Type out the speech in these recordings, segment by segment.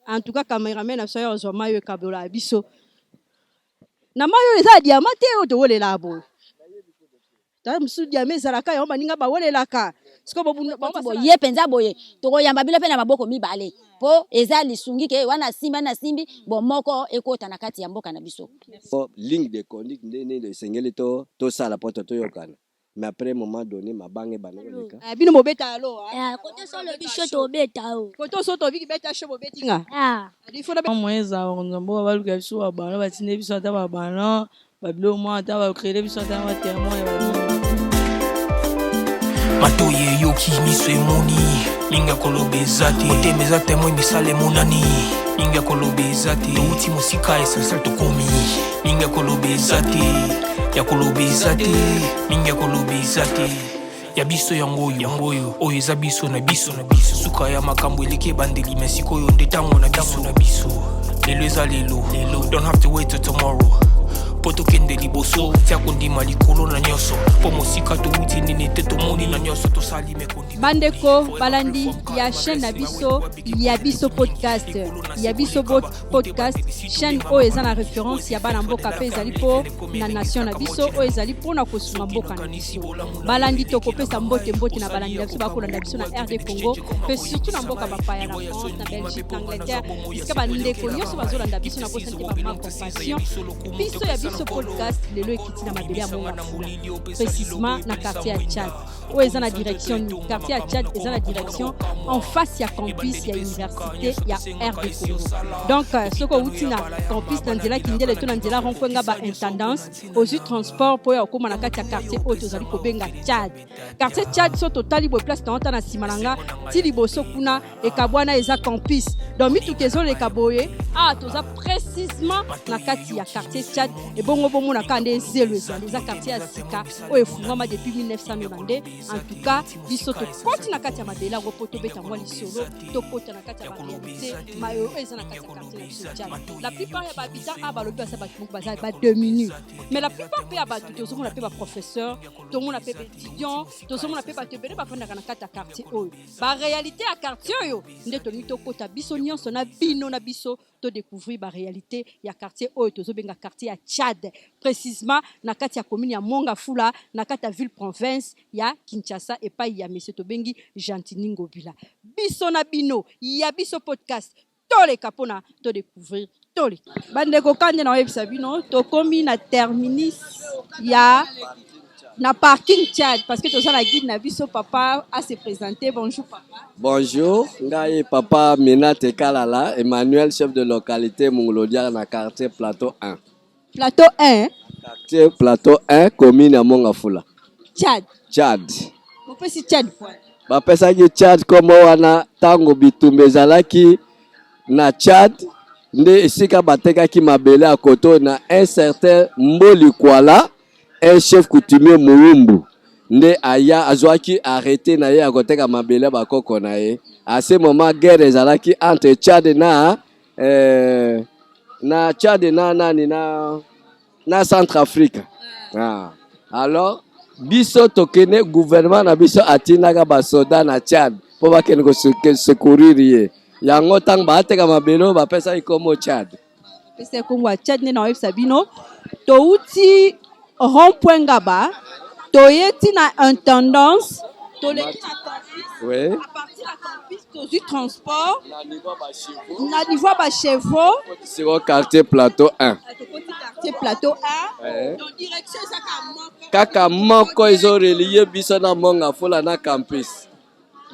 En tout cas, cameraman a soyo zo mayo kabola biso. Na mayo eza diamant te o to wole la bo. Ta musu diamant zalaka yo baninga ba wole la ka. Siko bo ye penza boye. To yamba bila pe na maboko mibale. Po eza lisungi ke wana simbi bo moko ekota na kati ya mboka na biso. Ligne de conduite ndene de sengeli to sala poto to yokana. Mais après un moment donné ma bangue banoleka. Bino mobeta alo. Côté sur le bicho to beta o. Côté so to viki beta show mobetinga. Il faut na moyeza ngombo baluka biso ba bana batinde biso ata ba bana babilo mo ata ba créer biso ata ba témoin ya Matoye yoki miso emoni linga kolobezati otemeza temo misale monani linga kolobezati uti musika esensel tokomi linga kolobezati ya kolobezati linga kolobezati ya biso yangoyo oyo eza biso na biso suka ya makambo eleke bandeli mesikoyo ndetango na biso lelo eza lelo don't have to wait till tomorrow poto kende liboso tia kondima likolo na nyoso po mosika to uti nini te to moni na nyoso to sali me kondima bandeko balandi ya chaîne na biso ya biso podcast ya biso podcast chaîne o eza na référence ya bana mboka pe ezali po na nation na biso o ezali po na kosunga mboka na biso balandi to kopesa mbote na balandi ya biso bakolanda biso na RD Congo pe surtout na mboka bapaya na France na Belgique na Angleterre iska bandeko nyonso bazolanda biso na posante ba ma compassion biso ya biso podcast lelo ekiti na mabele ya monga précisément na quartier ya Tchad o eza na direction quartier ya Tchad eza na direction en face ya campus ya université ya RD Congo donc soko uti na campus na nzela kindele to na nzela rompwenga ba intendance ozu transport po ya okoma na kati ya quartier o tozali kobenga Tchad quartier Tchad so totali bo place na na simalanga ti liboso kuna ekabwana eza campus donc mitukezo le kaboye toza précisément na kati ya quartier Tchad et bongo bomona kande zelo eza quartier ya sika o efungama depuis 1900 en tout cas biso to koti na kati ya mabela ngo poto beta mwa lisolo to kota na kati ya réalité mayo eza na kati ya quartier na biso Tchad la plupart ya babita balobi basa batu baza ba 2 minutes mais la plupart pe ya batu tozo mona pe ba professeur to mona pe étudiant tozo mona pe ba tebele ba fanda na kati ya quartier oyo ba réalité ya quartier oyo nde to mito kota biso nyonso na bino na biso to découvrir ba réalité ya quartier oyo tozo benga quartier ya Tchad précisément na kati ya commune ya Mongafula na kati ya ville province ya Kinshasa et pas ya monsieur Tobengi Gentini Ngobila biso na bino ya biso podcast tole kapona to découvrir tole bandeko kande na websa bino to komi na terminus ya na parking Tchad parce que toza na guide na biso papa a se présenter bonjour papa bonjour ngai papa Menate Kalala Emmanuel chef de localité Mongolodia na quartier plateau 1 plateau 1 quartier plateau 1 commune ya Mongafula Tchad on peut si Tchad quoi bapesaki Tchad comme wana tango bitumba ezalaki na Tchad nde esika batekaki mabele ya koto na un certain Mboli Kwala un chef coutumier Moumbu nde aya azwaki arrêté na ye akoteka mabele bakoko na ye à ce moment guerre ezalaki entre Tchad na Tchad na Centrafrique alors biso tokene gouvernement na biso atinaka basoda na Tchad po bakene ko secourir ye yango tang baateka mabelo bapesa ikomo Tchad pesa ikomo Tchad ne na websa bino to uti rond-point Gaba to yeti na intendance to le oui à partir de campus to du transport na niveau ba chevaux c'est au quartier plateau 1 quartier plateau 1 donc direction ça kaka moko ezo relier biso na Mongafula na campus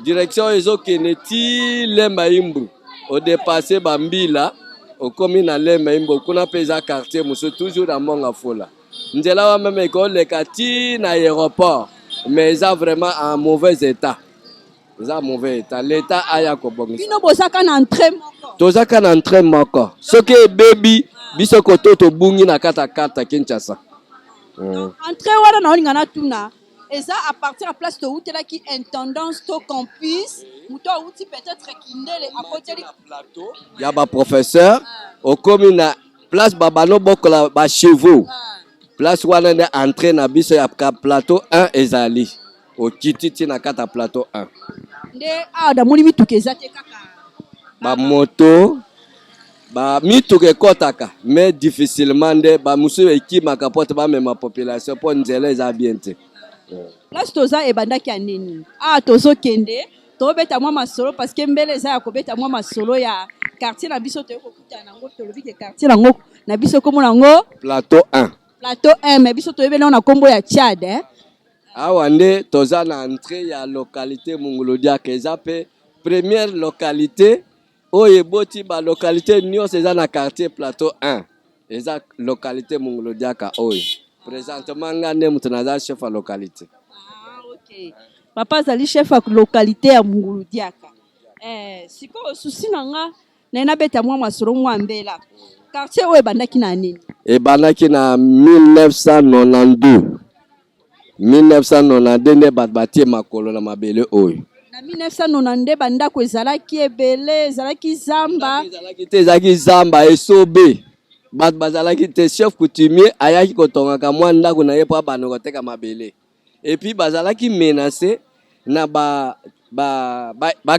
direction ezo keneti Lemba Imbu au dépasser Bambila au commune na Lemba Imbu kuna pesa quartier muso toujours na Mongafula nzela wa même école le kati na aéroport mais ça vraiment en mauvais état l'état aya ko bongi bino bosaka na entrée moko tozaka na entrée moko soki baby biso koto to bungi na kata Kinshasa entrée wana na olinga na tuna eza à partir à place to utela ki intendance to campus muto uti peut-être kindele à côté du plateau ya ba professeur au commune na place babano bokola ba chevaux place wana na entrée na biso ya plateau 1 ezali au kititi na kata plateau 1 nde da moni mituke ezate kaka ba moto ba mituke kotaka mais difficilement nde ba musu ekimaka pote bamema population mpo nzela eza bien te. place toza ebandaki ya nini tozokende tobeta mwa masolo parce que mbele eza ya kobeta mwa masolo ya quartier na biso toyei kokutana nango tolobi ke quartier nango na biso kombo nango Plateau 1 mais biso toyebeli na kombo ya Tchad awa nde toza na entrée ya localité Mungulu-Diaka eza pe première localité oyo eboti ba localité nyonso eza na quartier Plateau 1 eza localité Mungulu-Diaka oyo présentement nga nde moto naza chef ya localité. Okay. Papa azali chef ya localité ya Mungulu-Diaka sikoyo susi na nga naina beta mwa masolo mwa mbela quartier oyo ebandaki na nini? Ebandaki na 1992 nde bato batie makolo na mabele oyo. Na 1992 bandako ezalaki ebele ezalaki zamba. Ezalaki zamba esobe. Bato bazalaki te chef coutumier ayaki kotongaka mwa ndako na ye mpo abanda koteka mabele. Et puis bazalaki menacé na ba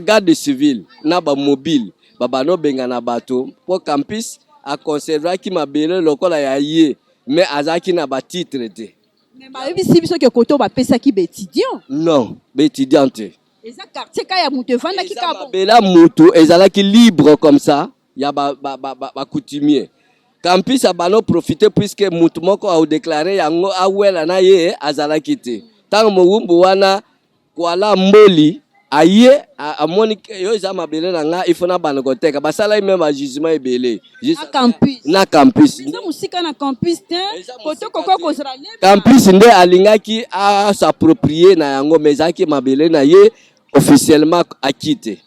garde civil na ba mobile babano benga na bato po campus a conservaki mabele lokola ya ye mais azaki na ba titre te. Mais bayebisi biso ke koto bapesaki ba étudiant. Non, ba étudiant te. Eza quartier ka ya mutu evandaki ka bon. Bela mutu ezalaki libre comme ça ya ba coutumier. Campus a bano profiter puisque mutu moko a déclaré yango awela na ye azalaki te. Tant mowumbu wana kwala mboli aye amoni yo za mabele na nga ifona bana koteka basala même jugement ebele na campus na musika na campus te koto koko kozala campus nde alingaki a s'approprier na yango mezaki mabele na ye officiellement akite.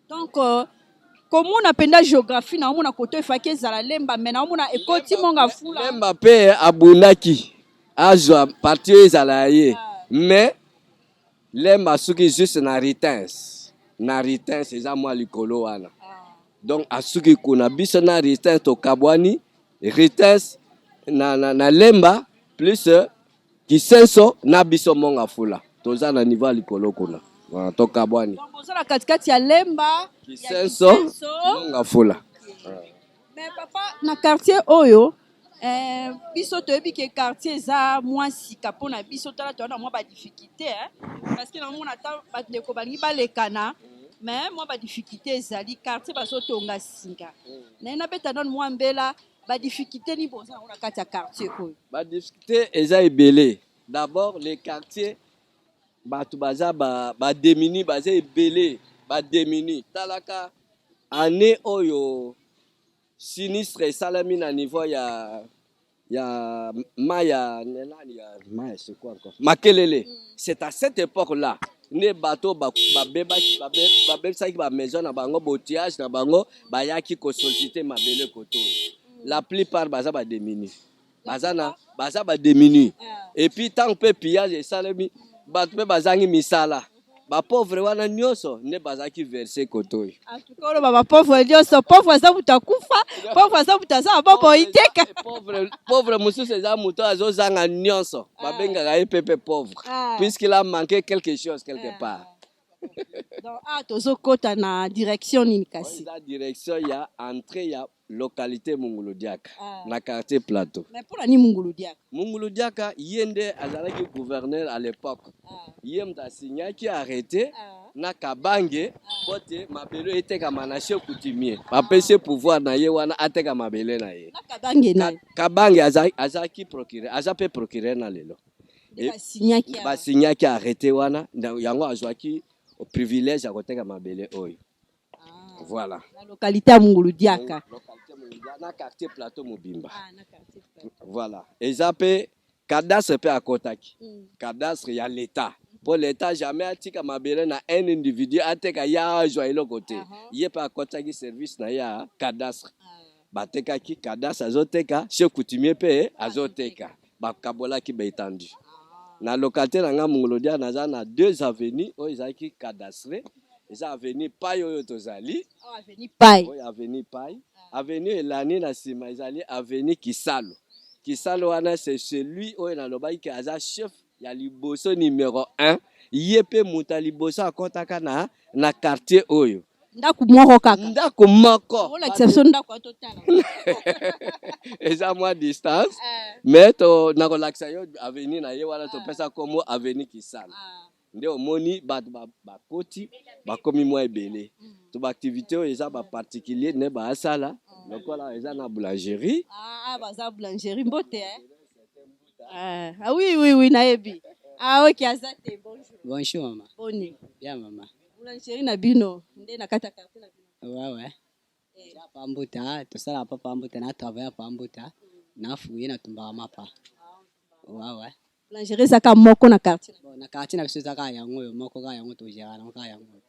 Donc comme on appelle géographie na omona koto efaki ezala lemba mais na omona ekoti monga fula lemba pe abunaki azwa parti ezala ye mais lemba suki juste na ritens eza mwa likolo wana donc asuki kuna biso na ritens to kabwani ritens na lemba plus kisenso na biso monga fula toza na niveau likolo kuna to kabwani donc boza na katikati ya lemba kisenso monga fula. Mais papa na quartier oyo biso toyebi ke quartier eza mwa sika mpona biso tala toana mwa badifficulté parce que namona ata bandeko balingi balekana mais mwa badifficulté ezali quartier bazotonga singa naina beta nano mwa mbela badifficulté ni boza nango na kati ya quartier oyo. Badifficulté eza ebele. D'abord les quartiers bato baza bademini baza ebele bademini talaka année oyo sinistre esalami na niveau ya Maya c'est quoi encore Makelele. C'est à cette époque là ne bateau babebisaki ba maison na bango botiage na bango bayaki ko solliciter mabele koto. La plupart baza bademini baza bademini et puis tant peu pillage esalami bato pe bazangi misala ba pauvre wana nyonso ne bazaki verser kotoyi atukolo baba pauvre nyonso pauvre za mutakufa pauvre za mutaza babo iteka pauvre mususu za muto azozanga nyonso babengaka ye pepe pauvre puisqu'il a manqué quelque chose quelque part. Donc tozokota na direction nini kasi la direction ya entrée ya localité Mungulu-Diaka na quartier Plateau. Mais pour ni Mungulu-Diaka yende azalaki gouverneur à l'époque. Yem ta signaki arrêté na Kabange pote mabelo eteka manashe coutumier. Bapese pouvoir na ye wana ateka mabele na ye. Na Kabange na Kabange azaki procureur, azape procureur na lelo. Ba signaki arrêté wana yango azwaki au privilège à koteka mabele oyo. Voilà. La localité à Mungulu-Diaka. Na quartier Plateau Mobimba. Na quartier Plateau. Voilà. Ezape cadastre pe akotaki. Cadastre ya l'état. Pour l'état jamais atika mabele na un individu ateka ya joa ilo côté. Yé pa akotaki service na ya cadastre. Bateka ki cadastre azoteka, chez coutumier pe azoteka. Bakabola ki ba étendu. Na localité na nga Mungulu-Diaka naza na 2 avenues o ezaki cadastre. Eza avenue Pai oyo tozali. Avenue Pai. Oyo avenue Pai. Avenue Elani na sima ezali avenue Kisalo. Kisalo wana c'est celui oyo na lobaki ke aza chef ya liboso numéro 1. Yepe muta liboso akotaka na quartier oyo. ndako moko kaka ndako moko ola exception ndako totala eza mwa distance mais to nakolakisa yo avenir na ye wana topesa komo avenir Kisana nde omoni bato bakoti bakomi mwa ebele to baactivité oyo eza baparticulier ne baasala lokola eza na boulangerie baza boulangerie mbote oui nayebi ok azate bonjour maman boni bien maman boulangerie na bino nde na kata café na bino ouais pambuta tosala pa pambuta na travailler pambuta na fouiller na tumbaka mapa ouais boulangerie ezaka moko na quartier bon na quartier na biso ezaka yango oyo moko kaka yango togera na kaka yango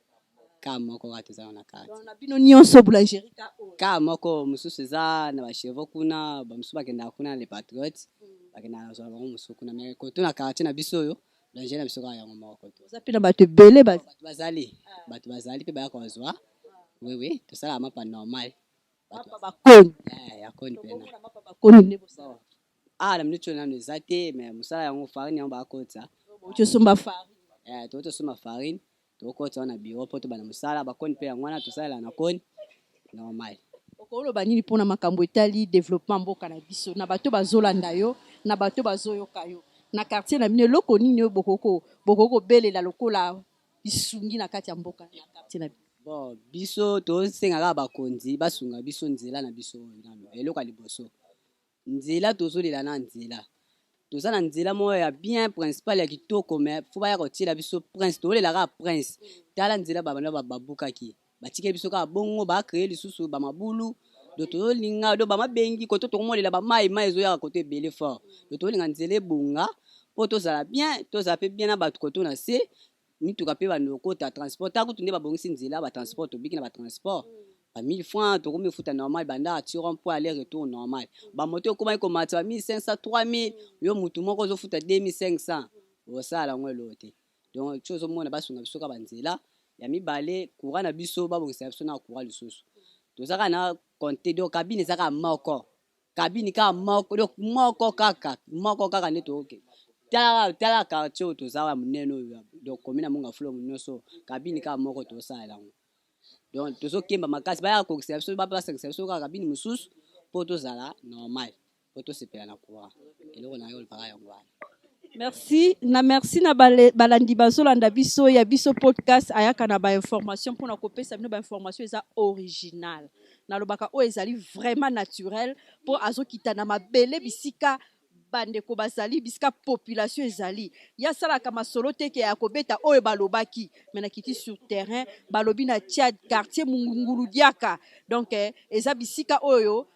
ka moko kaka tozala na quartier donc na bino nyonso boulangerie ka moko mosusu eza na bachevo kuna bamosusu bakendaka kuna les patriotes bakendaka nazala bango mosusu kuna mais koto na quartier na biso oyo boulangerie na biso kaka yango moko oza mpe na bato ebele bato bazali mpe bayaka bazwa oui tosala mapa normal bakoni yakoni pena bakoni nde bosala na minute nano eza te mais mosala yango farine yango bakota tosomba farine tosomba farine tokota wana biro mpo tobana mosala bakoni mpe yango wana tosalela na koni normal okoloba nini mpona makambo etali développement mboka na biso na bato bazolanda yo na bato bazoyoka yo na quartier na bino eloko nini oyo bokokobelela lokola bisungi na kati ya mboka na quartier na bino bon biso tosengaka bakonzi basunga biso nzela na biso eloko ya liboso nzela tozolela na nzela toza na nzela moko ya bien principal ya kitoko mais fo baya kotiela biso prince tolelaka prince tala nzela babanda babukaki batike biso kaka bongo bacreye lisusu bamabulu do tozolinga do bamabengi koto tokomolela bamai ezoyaka koto ebele fort do tozolinga nzela ebonga mpo tozala bien tozala mpe bien na bato koto na se mituka mpe bandokota transport takutu nde babongisi nzela batransport tobiki na batransport ba 1000 francs tokomi futa normal banda attirant pour aller retour normal ba moto okoma ikomata ba 1500 3000 yo mutu moko ozofuta 2500 osala ngo elote donc chose mona basunga biso ka banzela ya mibale courant na biso babongisa biso na courant lisusu tozaka na compter donc cabine zaka moko cabine ka moko donc moko kaka ne toke tala quartier tozala muneno donc komina munga fulo munoso cabine ka moko tosala ngo donc tozokemba makasi baya kokisa biso bapasakisa biso kaka kabini mosusu mpo tozala normal mpo tosepela na courant eloko na yo olipaka yango wana merci na balandi bazolanda biso ya biso podcast ayaka na bainformation mpona kopesa bino bainformation eza original nalobaka oyo ezali vraiment naturel mpo azokita na mabele bisika bandeko bazali bisika population ezali ya salaka masolo teke ya kobeta oyo balobaki mena kiti sur terrain balobi na Tchad quartier Mungungulu Diaka donc eza bisika oyo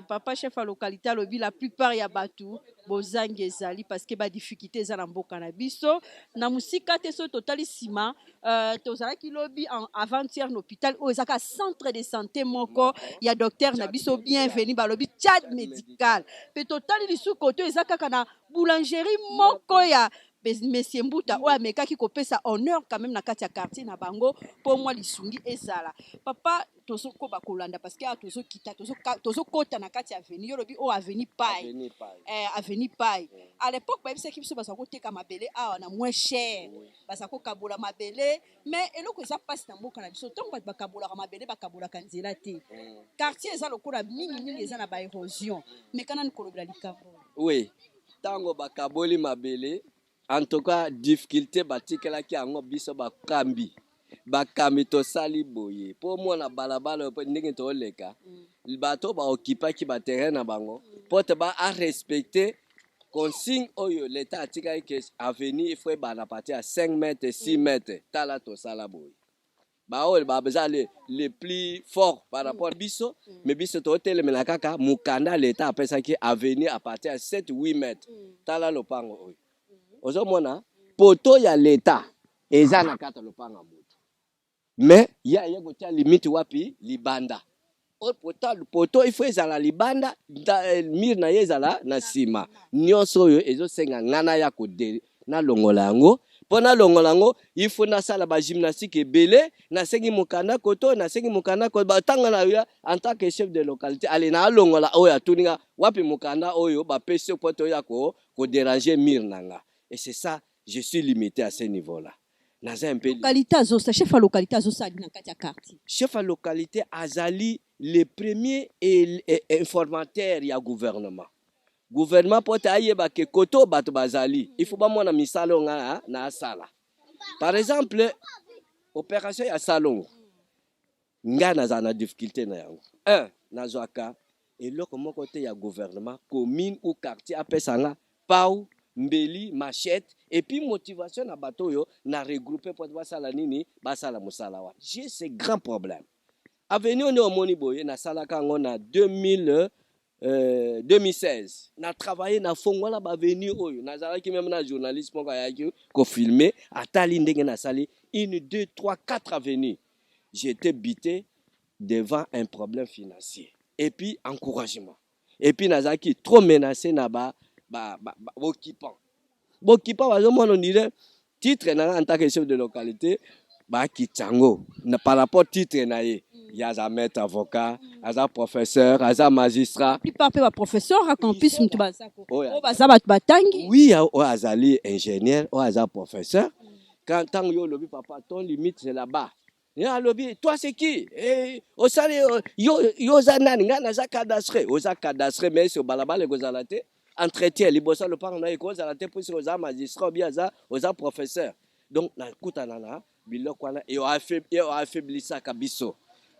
papa chef à localité alobi la plupart ya batu bozangi ezali parce que ba difficulté eza na mboka na biso na musika te so totali sima tozalaki lobi en avant-hier l'hôpital oyo ezaka centre de santé moko ya docteur na biso bienvenue balobi Tchad médical pe totali lisu koto ezaka kana boulangerie moko ya Monsieur Mbuta oyo amekaki kopesa honneur quand même na kati ya quartier na bango po mwa lisungi ezala papa tozoko bakolanda parce que tozokita tozokota na kati ya avenue yolobi o avenue Pai avenue Pai à l'époque ba bisaki biso basako teka mabele awa na moins cher basako kabola mabele mais eloko eza passe na mboka na biso tant ba bakabola mabele bakabola kanzela te quartier eza lokola mingi eza na ba érosion mais kana nikolobela likambo oui tango bakaboli mabele en tout cas difficulté batikelaki yango biso bakambi tosali boye po mona balabala po ndenge toleka bato baokipaki baterrain na bango po te ba a respecter consigne oyo l'état atikaki ke avenir faut bana partir à 5 mètres 6 mètres tala tosala boye baoyo babeza les plus forts par rapport à biso mais biso totelemela kaka mukanda l'état apesaki avenir à partir à 7 8 mètres tala lopango oyo ozomona poto ya l'état eza na kata lopanga moto mais ya kotia limite wapi libanda o poto il faut ezala libanda mire na ezala na sima nyonso oyo ezosenga ngana ya kodele na longola yango pona longola yango il faut na sala ba gymnastique ebele na sengi mukanda koto na sengi mukanda ko batanga na ya en tant que chef de localité ale na longola oyo atuninga wapi mukanda oyo ba pese poto ya ko déranger mire nanga. Et c'est ça, je suis limité à ce niveau-là. naza un peu localité azosa chef à localité azosa na kati ya quartier chef à localité azali le premier informateur ya gouvernement pote ayeba ke koto bato bazali il faut ba mona misala nga na sala par exemple opération ya salon nga naza na difficulté na yango nazwaka eloko moko te ya gouvernement commune ou quartier apesanga pau mbeli machette et puis motivation na bato yo na regrouper pour basala nini basala musala wa j'ai ce grand problème avenue on omoni boye na sala kango na 2016 na travailler na fongola ba avenue oyo nazalaki même na journaliste moko ayaki ko filmer atali ndenge na sali 1 2 3 4 avenues j'étais bité devant un problème financier et puis encouragement et puis nazaki trop menacé na occupant on dirait titre na en tant que chef de localité kitango na par rapport titre na ye yaza maître avocat aza professeur aza magistrat plupart pe ba professeur à campus mutubazako o baza bat batangi oui azali ingénieur o aza professeur quand tant yo lobi papa ton limite c'est là-bas. Ya lobi toi c'est qui au sali yo zanani nga naza cadastre oza cadastre mais sur balabala gozalate entretien libosa le parent na ekozalate pour sur oza magistrat bien oza professeur donc na kutana na biloko wana et affaibli ça kabiso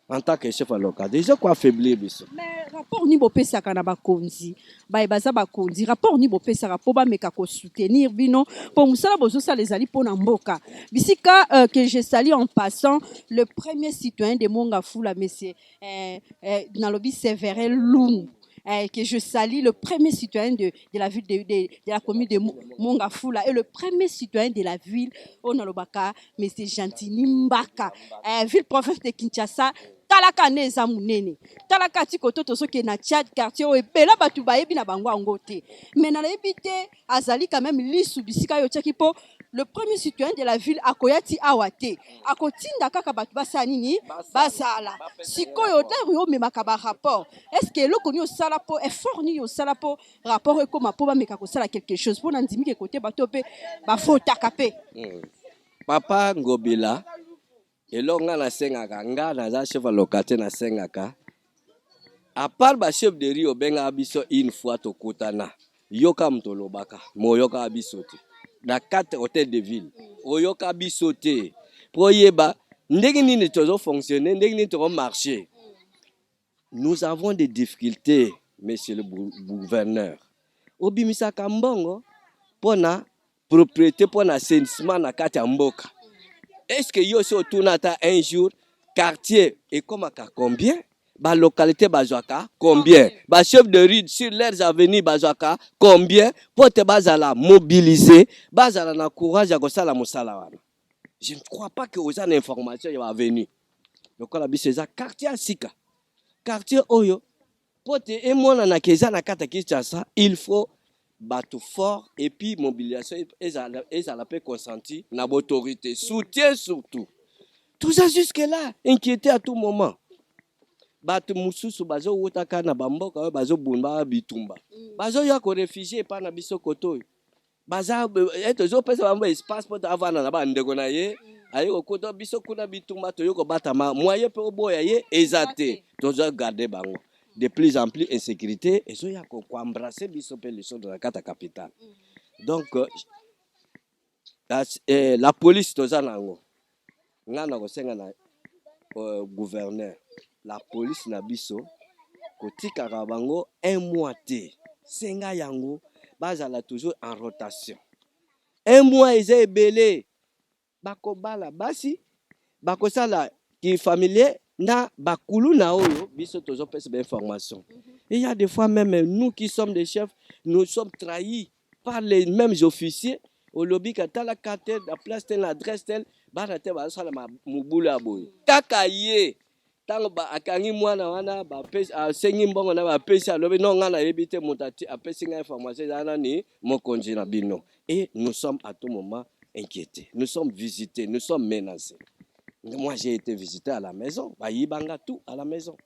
en tant que chef local déjà quoi affaiblir biso mais rapport ni bopesaka na bakonzi baza bakonzi rapport ni bopesaka po ba meka ko soutenir bino pour musala bozosa les ali pona mboka bisika que je salue en passant le premier citoyen de Mongafula monsieur na lobi Séverin Lung que je salue le premier citoyen de la ville de la commune de Mongafula et le premier citoyen de la ville Onalobaka monsieur Gentini Mbaka ville province de Kinshasa talaka neza munene talaka tikoto tosoke na Tchad quartier o ebela batu bayebi na bango angote mais na ebité azali quand même lisu bisika yo tchaki po le premier citoyen de la ville akoyati awate akotinda kaka batu basala nini basala sikoyo daru yo memaka ba rapport est-ce que eloko ni osala po effort ni osala po rapport ekoma po bameka kosala quelque chose po na ndimi ke côté bato pe bafotaka pe papa Ngobila elonga na sengaka nga naza chef localité na sengaka à part ba chef de rio benga biso une fois tokutana yoka mtolobaka moyoka biso te na 4 hôtels de ville oyoka biso te po yeba ndenge nini tozo fonctionner ndenge nini tozo marcher nous avons des difficultés monsieur le gouverneur obimisa kambongo pona propriété pona assainissement na kati ya mboka. Est-ce que yo so tunata un jour quartier et comme à combien ba localité bazwaka combien ba chef de rue sur leurs avenues bazwaka combien pour te bazala mobiliser bazala na courage ya kosala musala wana. Je ne crois pas que aux informations ya avenue lokola biseza quartier asika quartier oyo pour te emona na keza na kata Kinshasa il faut bateau fort et puis mobilisation et ça la peut consentir na autorité soutien surtout tout ça jusque là inquiété à tout moment bateau mususu bazo wotaka na bamboka bazo bunda bitumba bazo ya ko réfugié pa na biso koto baza eto pesa bamba espace pour avoir na ba ndeko na ye ayo koto biso kuna bitumba to yoko batama moyen pe oboya ye ezate tozo garder bango de plus en plus insécurité et so ya ko embrasser biso pe les choses de la carte capitale donc la police toza nango ngana ko senga na gouverneur la police na biso kotika bango un mois te senga yango bazala toujours en rotation un mois eza belé bakobala basi bakosala ki familier na bakulu na oyo biso tozo pesa d'information. Et il y a des fois même nous qui sommes des chefs nous sommes trahis par les mêmes officiers au lobby katala carte la place telle adresse telle bana te ba sala mubula boy kaka ye tango ba akangi mwana wana ba pesa sengi mbongo na ba pesa lobi non ngana yebite mutati apesi nga information zana ni mokonzi na bino et nous sommes à tout moment inquiétés, nous sommes visités, nous sommes menacés. Moi, j'ai été visité à la maison. Yibanga tout à la maison.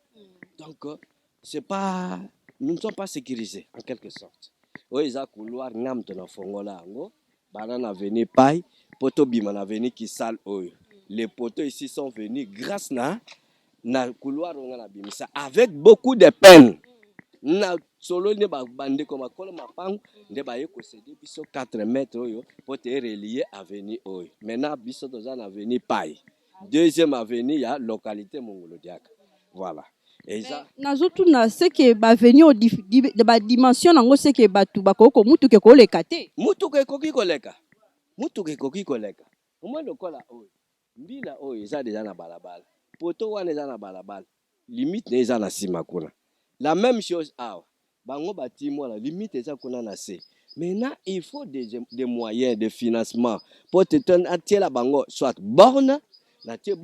Donc, c'est pas, nous ne sommes pas sécurisés, en quelque sorte. Oui, ils ont couloir, nous avons fongola, banana venu paille poto bima na venu Kisal oyo. Les poteaux ici sont venus grâce na couloir na bimisa avec beaucoup de peine. Na solo ne ba bande comme akolo mapangu nde ba yeko céder biso 4 mètres oyo pour te relier avenue oyo. Maintenant biso toza na avenue paille. Deuxième avenue ya localité Mongolo Diaka. Voilà. Et ça nazotuna ce que ba venir de ba dimension nango ce que batu bakoko mutu ke ko lekate. Mutu ke koki koleka. Mutu ke koki koleka. Omwe lokola oyo. Mbila oyo eza déjà na balabala. Poto wana eza na balabala. Limite ne eza na sima kuna. La même chose awa. Bango batimo la limite eza kuna na se. Maintenant, il faut des moyens de financement pour te tenir la bango soit borne na tie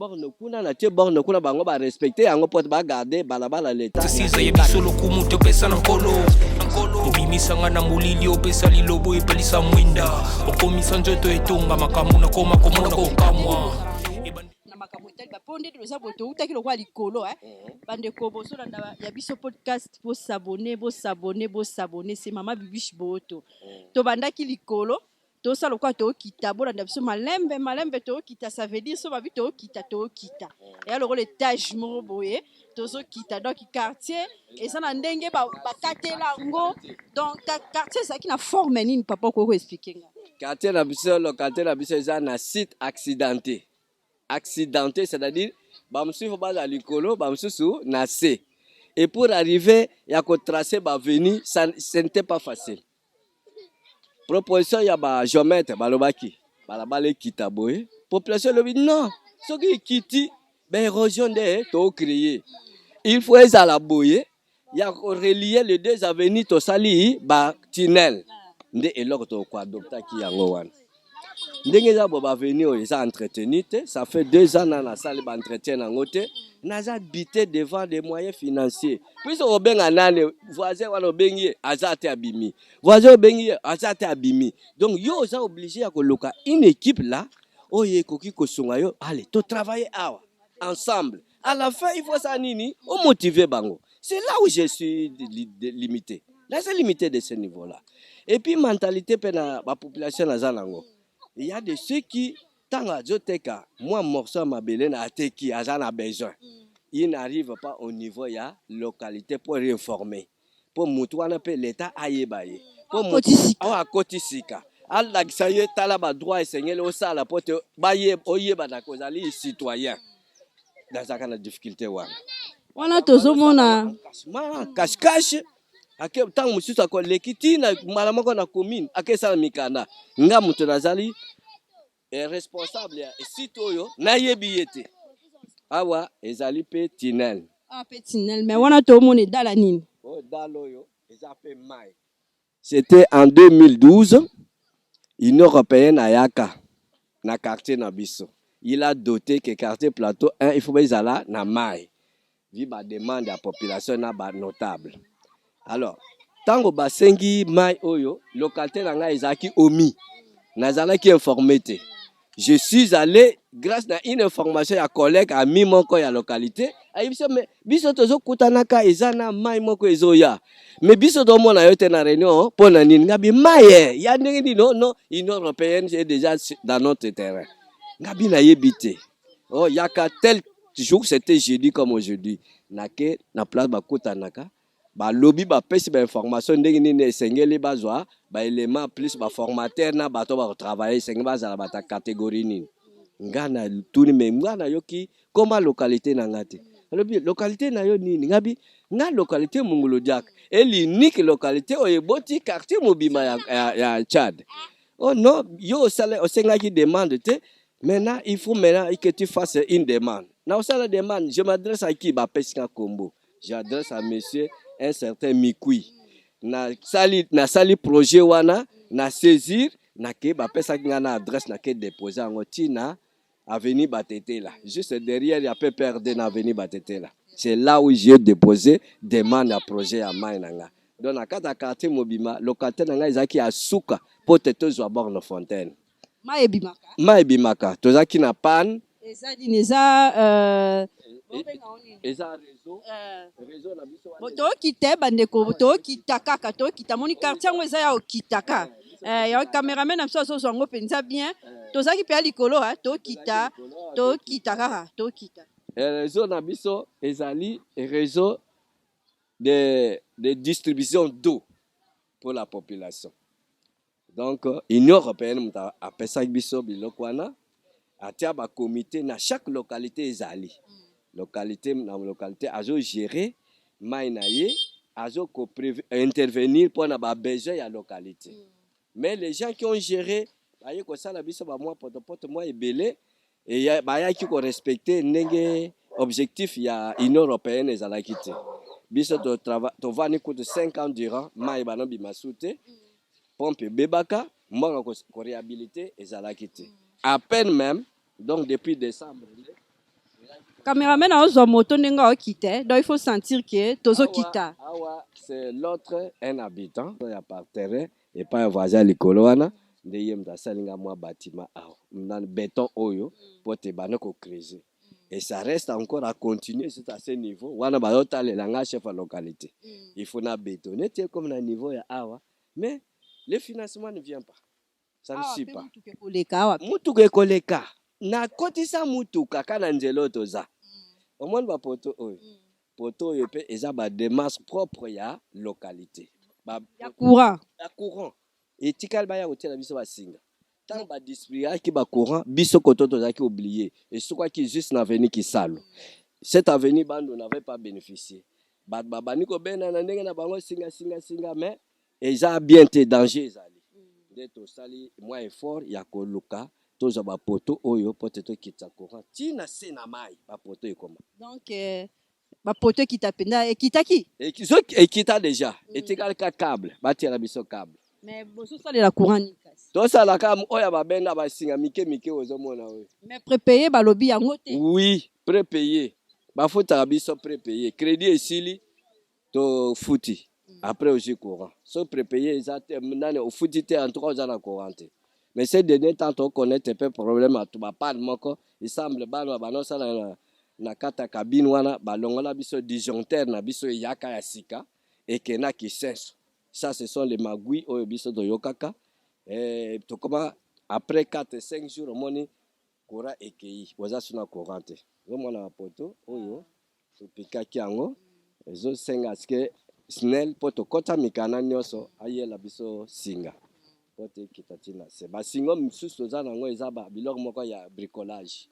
borne kuna bango ba respecter yango pour ba garder balabala l'état. Siza yebiso lokumu te pesa na nkolo. Obimisanga na mulili opesa lilobo epelisa mwinda. Okomisa njoto etonga makambo na koma komona kokamwa. Na makambo etali baponde toza boto utaki lokwa likolo bande ko boso na ya biso podcast bo s'abonner c'est Mama Bibiche Boto to bandaki likolo to sa lokwa to kita bo na biso malembe to kita ça veut dire so ba to kita et alors l'étage mo boye to so kita donc quartier et ça na ndenge ba katela ngo donc quartier ça qui na forme nini papa ko expliquer nga quartier na biso localité na biso eza na site accidenté, c'est-à-dire bamsufu baza likolo bamsusu na C. Et pour arriver ya ko tracer ba veni ça ce n'était pas facile. Proposition ya ba géomètre balobaki balabale kitaboye population lobi non soki kiti ben érosion de to créer. Il faut ezala boye ya relier les deux avenues to sali ba tunnel nde eloko to ko adopta ki yango wana. Ndenge za boba venir ils ont entretenu ça fait 2 ans na salle ba entretien nango te naza bité devant des moyens financiers puis au benga nane voisin wana obengi azate abimi voisin obengi azate abimi donc yo za obligé ya koloka une équipe là oye koki kosonga yo allez to travailler ensemble à la fin il faut ça nini au motiver bango c'est là où je suis limité là c'est limité de ce niveau là et puis mentalité pe na ba population na zanango. Il y a de ceux qui, tant à Zoteka, moi, morceau ma belène à Teki, à Zana besoin. Ils n'arrivent pas au niveau, il y a localité pour réinformer. Pour Moutouana, l'État aïebaye. Pour Moutouana, à Kotisika. Allah, ça y est, talaba droit et seigneur, au sala, pour te bailler, oyeba, d'akozali, citoyen. Dans sa kana difficulté, on a toujours mon cache-cache. Ake tangu mususu ko lekiti na malamoko na commune ake sala mikanda nga mutu nazali responsable ya site oyo na yebi yete awa ezali pe tunnel mais wana to moni dala nini dalo yo eza pe mai. C'était en 2012 Union européenne ayaka na quartier na biso il a doté que quartier plateau 1 il faut bezala na mai vi ba demande à population na ba notable. Alors, tango basengi mai oyo, localité nanga ezaki omi. Nazalaki informé te. Je suis allé grâce à une information ya collègue ami moko ya localité. Ayibisa mais biso tozo kutanaka ezana mai moko ezoya. Mais biso do mona yo te na réunion pona nini ngabi mai ya ndenge ni non Union européenne est déjà dans notre terrain. Ngabi na yebite. Oh yaka tel jour c'était jeudi comme aujourd'hui. Nake na place bakutanaka. Ba lobby ba pesi ba information ndenge nini esengeli bazwa ba élément plus ba formateur na bato ba travailler sengi bazala ba catégorie nini ngana tuni me ngana yoki koma localité na ngate lobi localité na yo nini ngabi nga localité Mongolo Diaka et l'unique localité oyeboti quartier mobima ya Tchad. Oh non yo sala osenga qui demande te maintenant il faut maintenant que tu fasses une demande na osala demande je m'adresse à qui ba pesika kombo j'adresse à monsieur un certain Mikui na sali projet wana na saisir na ke ba pesa ngana adresse na ke déposer en tina avenue Batete là juste derrière il y a peu perdre na avenue Batete là c'est là où j'ai déposé demande à projet à Mainanga donc na kata quartier mobima localité nanga ezaki asuka poteto zo borne fontaine maebimaka tozaki na panne eza réseau na biso to kite bandeko to kita kaka to kita moni quartier ngo eza ya okitaka yo cameraman na biso so ngo penza bien tozaki pe likolo ha to kita kaka to kita réseau na biso ezali réseau de distribution d'eau pour la population. Donc Union européenne apesaki biso biloko wana atia ba comité na chaque localité ezali localité na localité azo gérer mai na ye azo intervenir pour na ba besoin ya localité. Mais les gens qui ont géré baye ko sala biso ba moi potopoto moi ebele et baya ki ko respecter ndenge objectif ya Union européenne ezalaki te. Biso to vani ko de 5 ans durant mai bana bimasute pompe bebaka mbanga ko réhabiliter ezalaki te. À peine même donc depuis décembre caméraman a ozo moto nenga okite donc il faut sentir que tozo kita awa c'est l'autre un habitant ya par terrain et pas un voisin likolo wana ndeye mtasalinga mwa bâtiment awa na béton oyo pote bana ko creuser et ça reste encore à continuer c'est à ce niveau wana bayota lelanga chef à localité il faut na bétonner tel comme na niveau ya awa mais le financement ne vient pas ça ne suit pas mutuke koleka na kotisa mutuka kana nzelo toza au moins ba poto oyo pe eza ba démarche propre ya localité ya courant et tikal ba ya hôtel biso ba singa tant ba distribuer ki ba courant biso koto tozaki oublié et ce quoi qui juste na avenue qui salo cette avenue bando n'avait pas bénéficié ba bani ko bena na ndenge na bango singa mais eza bien te danger ezali de to sali moi effort ya ko luka toza ba poto oyo poteto kitsa courant tina sena mai ba poto ekoma donc ba poto kitapenda ekitaki ekita déjà etikal ka câble ba tira biso câble mais boso sala la courant ni kasi to sala ka oya ba benda ba singa mike ozo mona oyo mais prépayé ba lobi yango te oui prépayé ba futa biso prépayé crédit esili to futi après aussi courant so prépayé exact nane au futi te en 3 ans na courant. Mais ces derniers temps, on connaît un peu problème à tout bas pas de moko. Il semble bano ça na kata cabine wana balongola biso disjoncteur na biso yaka ya sika et kena qui sense. Ça ce sont les magouilles au biso do yokaka et to comment après 4 5 jours au moni courant ekei waza suna courant. Vraiment na poto oyo to pikaki yango ezo senga ske snel poto kota mikana nyoso ayela biso singa. Pote kitatina c'est basinga msusu za nango eza ba biloko moko ya bricolage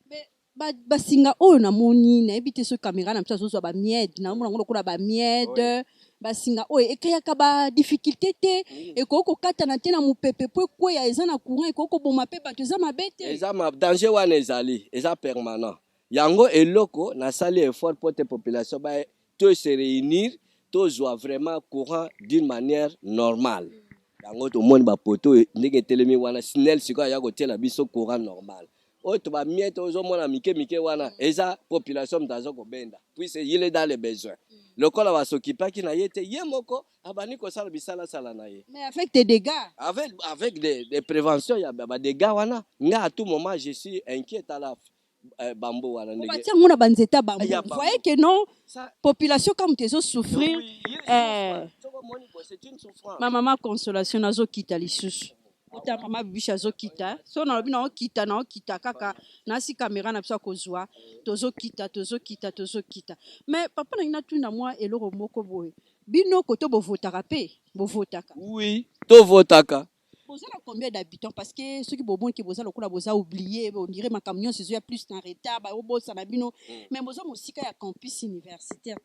mais basinga oyo na moni na ebite so caméra na msaso so ba mied na mona ngolo kula ba mied basinga oyo ekayaka ba difficulté te ekoko kata na te na mupepe po ko ya eza na courant ekoko boma pe bato eza mabete eza ma danger wana ezali eza permanent yango eloko na sali effort pour te population ba to se réunir to joie vraiment courant d'une manière normale. Yango to monde ba poto ndenge telemi wana snel siko ya ko tela biso courant normal o to ba miete ozo mona mike wana eza population mtazo ko benda puisse il est dans les besoins lokola ba s'occuper ki na yete yemoko abani ko sala bisala sala na ye mais avec des dégâts avec des préventions ya ba dégâts wana nga à tout moment je suis inquiet à la bambo wana ndenge batia ngona banzeta bambo vous voyez que non population comme tezo souffrir c'est une souffrance maman consolation nazo kita lisusu ota mama bibisha zo kita so na lobi na kita kaka na si caméra na biso kozwa tozo kita mais papa na ina tuna moi eloko moko boye bino koto bovotaka pe bovotaka oui to votaka. Vous avez combien d'habitants parce que ceux qui bobon qui vous avez oublié on dirait ma camion c'est déjà plus en retard ba obo sanabino mais vous avez musika ya campus universitaire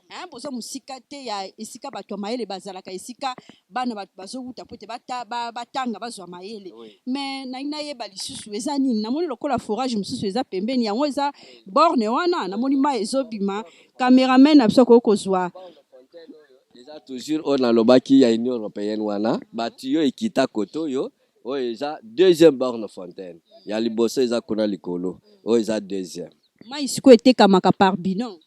hein vous avez musika te ya esika bato maele bazalaka esika bana bato bazokuta pote batanga bazwa maele mais na ina yeba lisusu eza nini na moni lokola forage mususu eza pembeni yango eza borne wana na moni ma ezobima cameraman na biso ko kozwa eza toujours on a lobaki ya Union européenne wana batiyo ekita koto yo o eza deuxième borne fontaine ya liboso eza kuna likolo o eza deuxième mai siko etekamaka par bidon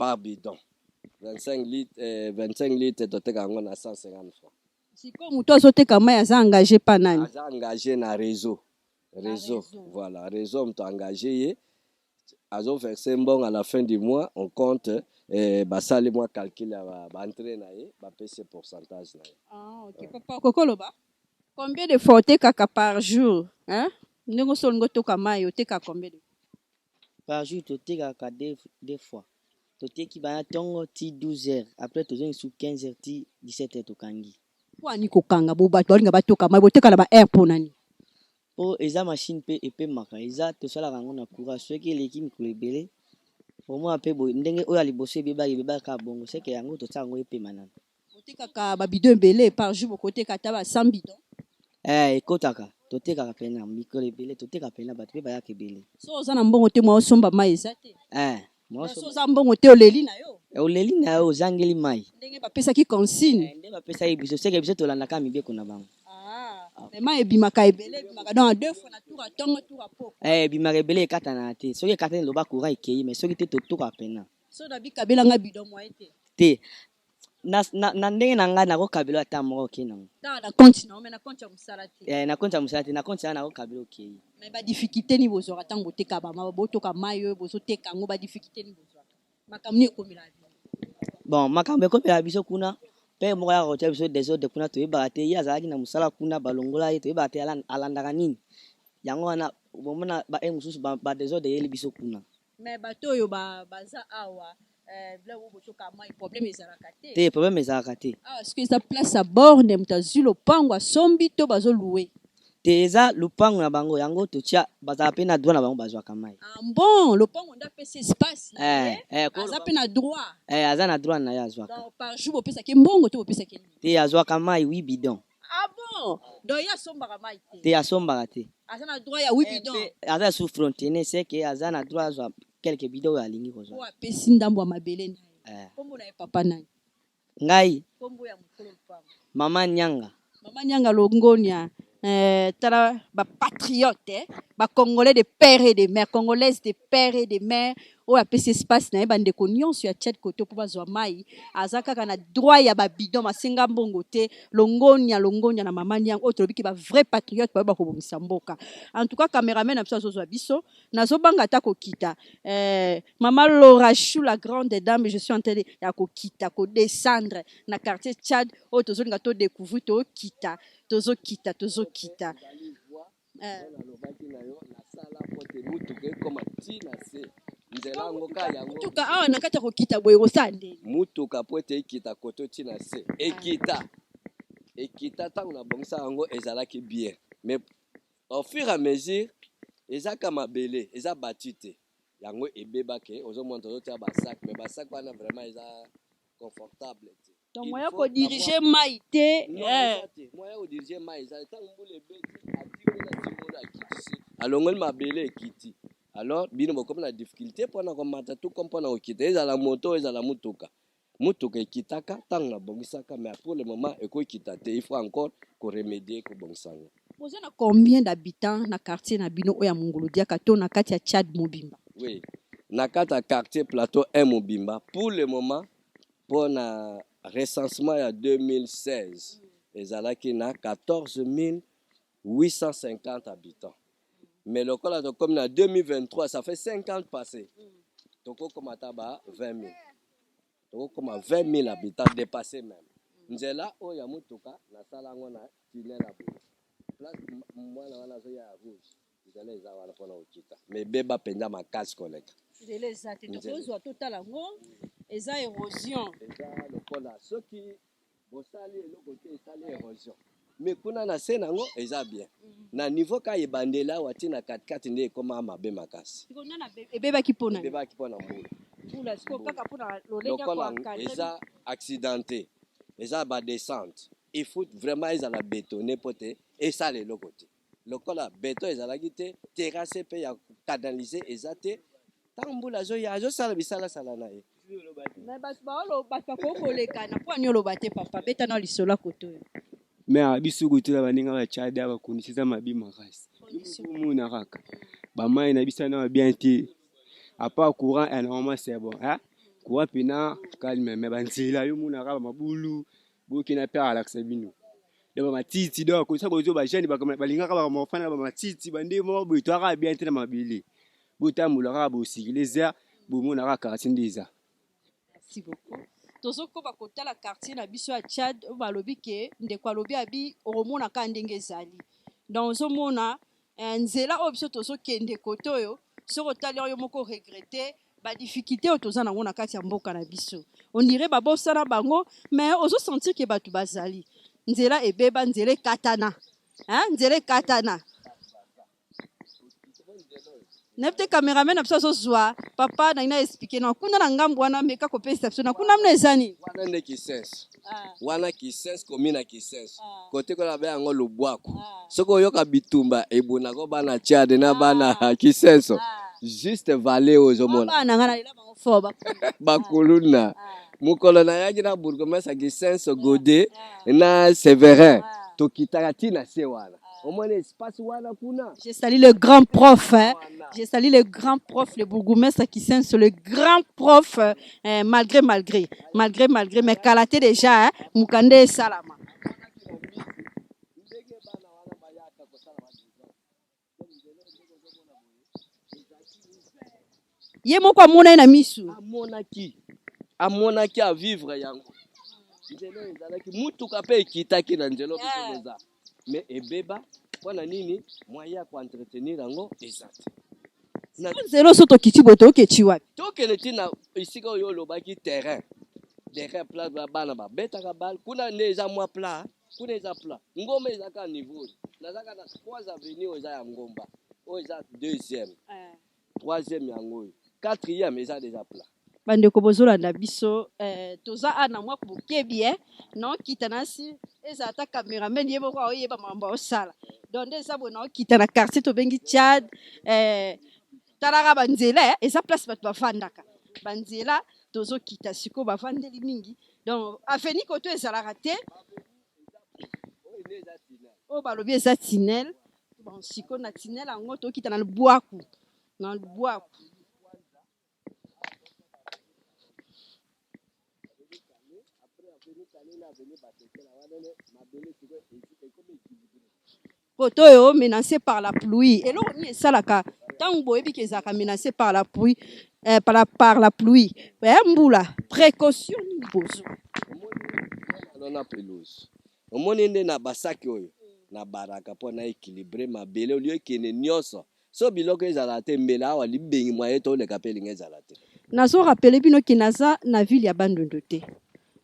25 litres toteka ngo na 150 francs siko muto azoteka mai aza engagé pa nani aza engagé na réseau voilà réseau mto engagé ye azo verser mbongo à la fin du mois on compte basali moi calcul ba entraîner na ye ba pese pourcentage na ye OK papa kokoloba Combien de fois otekaka par jour? Hein? Ndenge olingo toka mai oteka combien de fois? Par jour, tu as deux fois. Tu as 12 heures. Après, tu as sous 15 heures, 17 heures. Wani kokanga bo bato balinga batoka mai boteka na ba air po nani? Po eza machine pe epe maka. Eza to sala rango na courage. Ceux qui l'équipe mikolo ebele. Pour moi pe bo ndenge oyo aliboso beba ka bongo. C'est que yango to sala ngo epe manana. Otekaka ba bidon ebele par jour bokoteka ta ba 100 bidon. Ekotaka. Totekaka pena mikolo ebele, toteka pena bato pe bayaka ebele. So oza na mbongo te mwa osomba mai eza te. Moi so oza mbongo te oleli na yo. Oleli na yo ozangeli mai. Ndenge bapesaki consigne. Ndenge bapesaki biso, seke biso tolandaka mibeko na bango. Mais mai ebimaka ebele ebimaka donc deux fois na tour atongo tour apo. Ebimaka ebele ekatana te. Soki ekatana loba courant ekei, mais soki te totoka pena. So na bikabela nga bidon mwa te. Te. Na ndenge na nga nakokabela ata moko okei nango. Na compte na omena compte ya musala te. Na compte ya musala te, na compte ya nakokabela okei. Mais ba difficulté ni bozora tango teka ba ma botoka mayo bozo teka ngo ba difficulté ni bozora. Makamni ekomela. Bon, makambo ekomela biso kuna. Pe moko ya kotia biso desordre kuna toyebaka te ye azalaki na musala kuna balongola ye toyebaka te alandaka nini. Yango wana bomona ba mosusu ba desordre eyeli biso kuna. Mais bato oyo baza awa bla wo botoka mai problème ezalaka te. Te problème ezalaka te. Est-ce que ça place à borne mutazu lopango asombi to bazo louer? Te eza lopango na bango yango totia bazala pe na droit na bango bazwaka mai. Bon, lopango nda pesa espace. Aza pe na droit. Aza na droit na ya azwaka. Donc par jour bopesa ke mbongo to bopesa ke. Te azwaka mai 8 bidon. Bon, donc ya sombaka mai te. Te asombaka te. Aza na droit ya 8 bidon. Aza sous frontier c'est que aza na droit azwa quelques bidons ya lingi kozwa. Wa pesi ndambo mabele na. Kombo na papa nani? Ngai. Kombo ya mukolo papa. Mama Nyanga. Mama Nyanga Longonia. Tala ba patriote, ba congolais de père et de mère, congolaises de père et de mère. O a pesi espace na bande ko nyonso ya Tchad koto po bazwa mai azaka kana droit ya ba bidon masenga mbongo te longonia na mama Nyanga o tolobiki ba vrai patriote ba ko bomisa mboka. En tout cas cameraman na biso azozwa biso nazo banga ta ko kita mama Laura Chou la grande dame je suis en train de ya ko kita ko descendre na quartier Tchad o tozolinga to découvrir to kita tozo kita mutuka awa na kati ya kokita boye kosande mutuka po ete ekita koto ntina se ekita ntango na bongisa yango ezalaki bien mais au fur et à mesure ezaka mabele eza bati te yango ebebake ozomona tozotia basak mais basak wana vraiment eza confortable te. Donc moyen ko diriger mai te moyen ko diriger mai eza ntango mbula ebeti atimona timona akitisi alongoli mabele ekiti. Alors bino bokomi na difficulté mpona komata tu ko mpona kokita ezala moto ezala mutuka ekitaka ntango na bongisaka mais pour le moment ekokita te il faut encore koremédier kobongisango. Vous avez combien d'habitants na quartier na bino oya Mongolo Diaka to na kati ya Tchad Mobimba? Oui, na kati ya quartier plateau 1 Mobimba pour le moment pour na recensement ya 2016 ezalaki na 14 850 habitants. Mais le cas là comme en 2023 ça fait 50 passés. Donc comme ataba 20 000. Donc comme 20 000 habitants dépassés même. Nzela o ya mutuka na sala ngona tunnel la bout. Place moi na zo ya rouge. Nzela eza wana pona okita. Mais beba penda makasi koleka. Nzela eza te tokozwa total ngo eza érosion. Eza le cas là ceux qui bosali le côté sali érosion. Mais kuna na se nango eza bien. Na niveau ka ebandela wati na 4-4 nde ekoma mabe makasi. Ebebaki pona mbula. Mbula siko kaka pona loleka kwa kaka. Eza accidenté. Eza ba descente. Il faut vraiment ezala bétonné pote et ça le côté. Lokola béton ezalaki te terrasse pe ya canaliser eza te. Tambula zo ya zo sala bisala sala na ye. Mais bas ba lo ba ko koleka na po nyolo bate papa beta na lisola koto. Mais abiso kutula baninga ba Tchad ba kundisiza mabi makasi. Muna kaka. Ba mai na bisana bien te. À part courant énormément c'est bon, hein? Courant pina calme mais banzela yo muna kaba mabulu. Bokina pe relaxa bino. Ba matiti do ko sa ko zo ba jeune ba balinga kaba mofana ba matiti bande mo boito ka bien te na mabili. Bota mulaka bo sikileza bo muna kaka tindeza. Merci beaucoup. tozokoba kotala quartier na biso ya Tchad balobi ke ndeko alobi abi oromona ka ndenge ezali donc ozomona nzela oyo biso tozokende kote oyo soki otali oyo moko regrete badifficulté oyo toza nango na kati ya mboka na biso ondire babosana bango mais ozosentir ke bato bazali nzela ebeba nzela ekatana nzela ekatana nepte cameraman na biso azozwa papa na ina expliquer na kuna na ngambo wana meka kopesa biso na kuna mna ezani wana nde kisenso wana kisenso komi na kisenso kote kola be yango lobwako soki oyoka bitumba ebonako bana Tchad na bana kisenso juste vale oyo ozomona bana nga na lela bango fort bakuluna mokolo nayaki na bourgmestre kisenso Gode na Séverin tokitaka ntina se wana omona espace wana kuna. J'ai salué le grand prof, j'ai salué le grand prof, le bourgmestre Kisenso, le grand prof, malgré, mais Kalaté déjà, Mukande Salama. Ye moko amona na misu. Amonaki a vivre yango. Nzelo ezalaki mutuka pe ekitaki na nzelo biso. Mais ebeba wana nini moyen ko entretenir yango ezati na zero soto kiti boto oketi wapi tokele tina isika oyo lobaki terrain plat bana ba betaka bal kuna neza mwa plat kuna eza plat ngomba ezaka niveau nazaka na 3 avenues eza ya ngomba oyo eza 2e 3e yango 4e eza déjà plat bandeko bozolanda biso toza ana mwa kubukebi non kitanasi eza ata cameraman yebo kwa oyeba mambo osala donc eza bona okita na quartier to bengi Tchad talaka banzela eza place bato bafandaka banzela tozo kita siko bafandeli mingi donc afeni koto ezalaka te o balobi eza tunnel bon siko na tunnel yango tokita na lubwaku Poto menacé par la pluie et l'on est salaka tant boyebi que zaka menacé par la pluie par la pluie mboula précaution ni bozo na pelouse omoni nde na basaki oyo na baraka po na équilibrer mabele au lieu kene nyonso so biloko ezala te mbela awa libengi moye to le kapelinga ezala te nazo rappeler bino ki naza na ville ya Bandundu te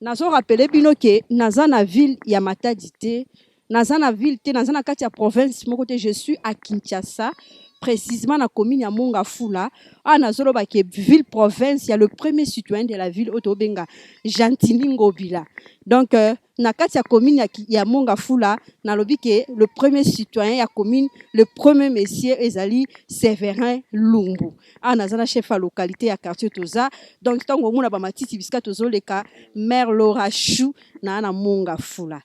nazo rappeler bino ke naza na ville ya Matadi te naza na ville te naza na kati ya province moko te je suis à Kinshasa précisément na commune ya Mongafula nazo loba ke ville province ya le premier citoyen de la ville otobenga Gentili Ngobila donc na kati ya commune ya Mongafula na lobi ke le premier citoyen ya commune le premier monsieur ezali Séverin Lumbu naza na chef à localité ya quartier toza donc tango mona ba matiti biska tozoleka maire Laura Chou na Mongafula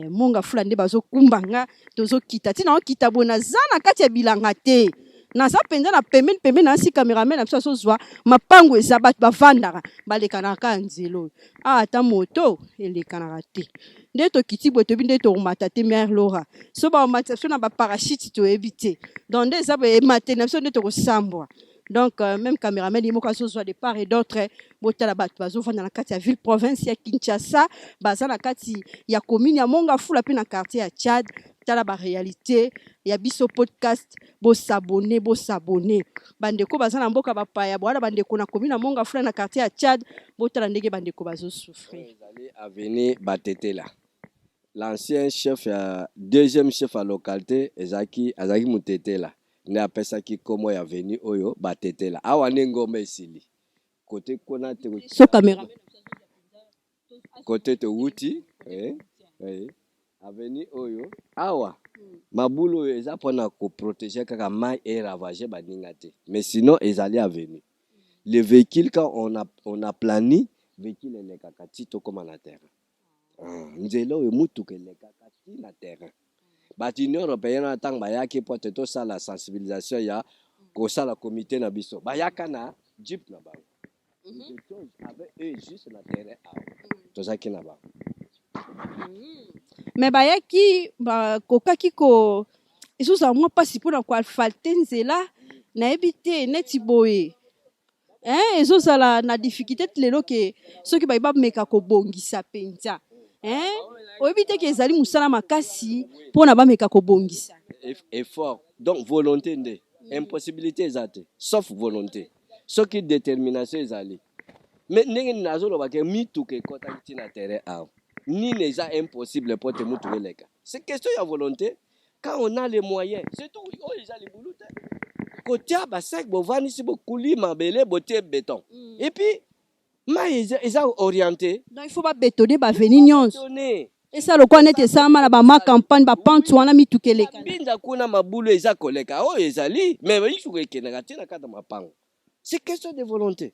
Mongafula nde bazo kumbanga tozo kita tina okita bona zana kati ya bilanga te naza penza na pembeni na si cameraman na biso zwa mapango eza bato bavandaka balekanaka nzelo ata moto elekanaka te nde tokiti boye toyebi nde tokomata te mare Laura so baomata biso na baparachute toyebi te donc nde eza emate na biso nde tokosambwa donc même cameraman ye moko azozwa de part et d'autre botala bato bazovanda na kati ya ville province ya Kinshasa baza na kati ya commune ya Mongafula pe na quartier ya Tchad tala ba réalité ya biso podcast bo s'abonner bandeko baza na mboka bapaya bwana bandeko na commune ya Mongafula na quartier ya Tchad botala ndenge bandeko bazo souffrir ezali avenue Batetela l'ancien chef deuxième chef à localité azaki Mutetela ne apesaki komo ya avenue oyo Batetela awa ne ngoma esili côté kona te so caméra côté te wuti avenue oyo awa mabulu oyo eza pona ko protéger kaka mai et ravager baninga te mais sinon ezali avenue le véhicule quand on a plani véhicule elekaka tito comme na terrain nzelo oyo mutuka elekaka ti na terrain bati union européenne atang bayaki po te to sala sensibilisation ya ko sala comité na biso bayaka na jeep na bango avec eux juste na terrain tozaki na bango mais bayaki kokaki ko isusa mwa pasi mpona koasphalte nzela nayebi te neti boye ezozala na difficulté lelo ke soki bayeba meka kobongisa penza oyebi te ke ezali musala makasi mpona bameka kobongisa effort donc volonté nde impossibilité eza te sauf volonté soki détermination ezali mais ndenge nazoloba ke mituka ekɔtaki ntina terrain awa nini eza impossible mpo te mutuka eleka c'est question ya volonté quand on a les moyens surtout oyo eza libulu te kotia basec bovandisi bokuli mabele botie béton et puis mai eza orienté donc il faut babétonner baveni nyonso esa lokwa nete esama na bamacampagne bapantu wana mituka eleka binda kuna mabulu eza koleka oyo ezali mais misuka ekendaka ntina kata mapango c'est question de volonté.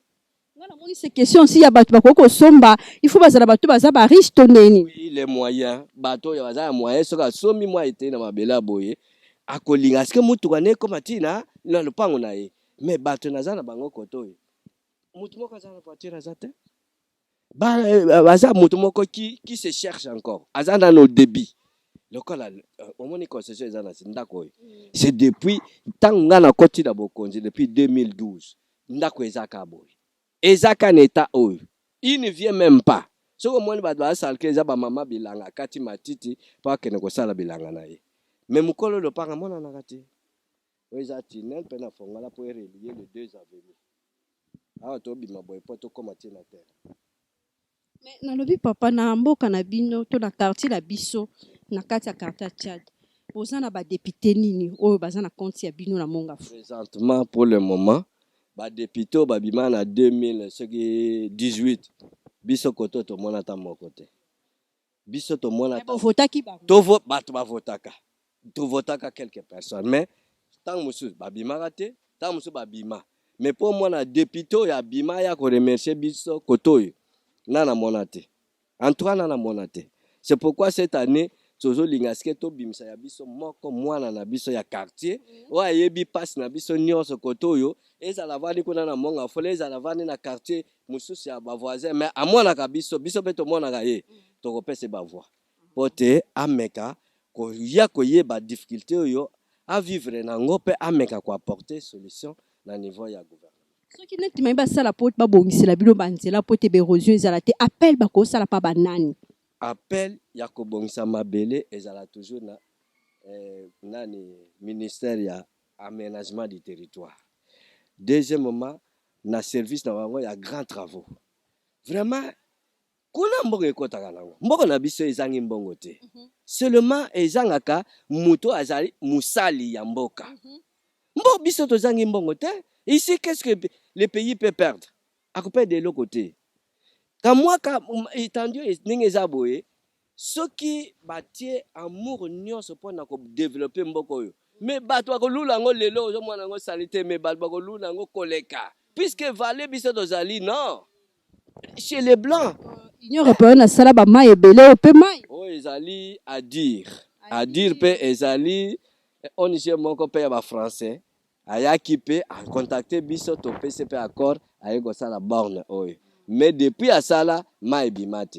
C'est question si ya bato bakoko somba il faut bazala bato baza ba riche toneni oui les moyens bato ya baza moyens soka somi mwa ete na mabela boye akolinga ske mutu kane koma tina na lupango na ye mais bato naza na bango koto mutu moko aza na voiture aza te baza mutu moko qui se cherche encore aza na no débit lokola omoni concession eza na ndako oyo c'est depuis tango nga na koti na bokonzi depuis 2012 ndako eza ka boye ezaka neta oyo il ne vient même pas soko moni bato basalke eza bamama bilanga kati matiti mpo akende kosala bilanga na ye mais mokolo lopanga monanaka te oyo eza tinel mpe na fongola mpo erelie le 2 avenue awa tobima boye mpo tokóma tie na terre mais nalobi papa na mboka na bino to na quartier na biso na kati ya quartier ya Tchad boza na badepute nini oyo baza na compte ya bino na Mongafu présentement pour le moment badepute babima na 2018 biso koto tomona ta moko te biso tomona bato bavotaka tovotaka quelques personnes mais ntango mosusu babimaka te ntango mosusu babima mais mpo mona depute oyo abima ya koremercie biso koto oyo nana mona te en tout cas nana mona te c'est pourquoi cette année tozolinga ske tobimisa ya biso moko mwana na biso ya quartier oyo ayebi mpasi na biso nyonso koto oyo ezala vandi kuna na Mongafu ezala vandi na quartier mosusu ya bavoisin mais amonaka biso mpe tomonaka ye tokopesa bavoi mpo te ameka koya koyeba difficulté oyo avivre nango mpe ameka koapporter solution na niveau ya gouvernement soki neti mai basala mpo babongisela bino banzela mpo te baérosion ezala te appel bakosala mpa banani appel ya kobongisa mabele ezala toujours na nani ministère ya aménagement du territoire deuxièmement na service na bango ya grand travaux vraiment kuna mbongo ekotaka nango mbongo na biso ezangi mbongo te seulement ezangaka muto azali musali ya mboka mbo biso tozangi mbongo te ici qu'est-ce que le pays peut perdre akopé de l'autre côté kamwaka étendu ndenge eza boye soki batie amour nyonso mpona kodévelopper mboka oyo mais bato bakolula yango lelo ozomona yango sali te mais bato bakolula yango koleka puisque vale biso tozali non chez les blancs union européenne asala bamai ebele oyo mpe mai oyo ezali adire mpe ezali ONG moko mpe ya bafrançais ayaki mpe acontacte biso topesi mpe accord aye kosala borne oyo mais depuis asala mai ebima te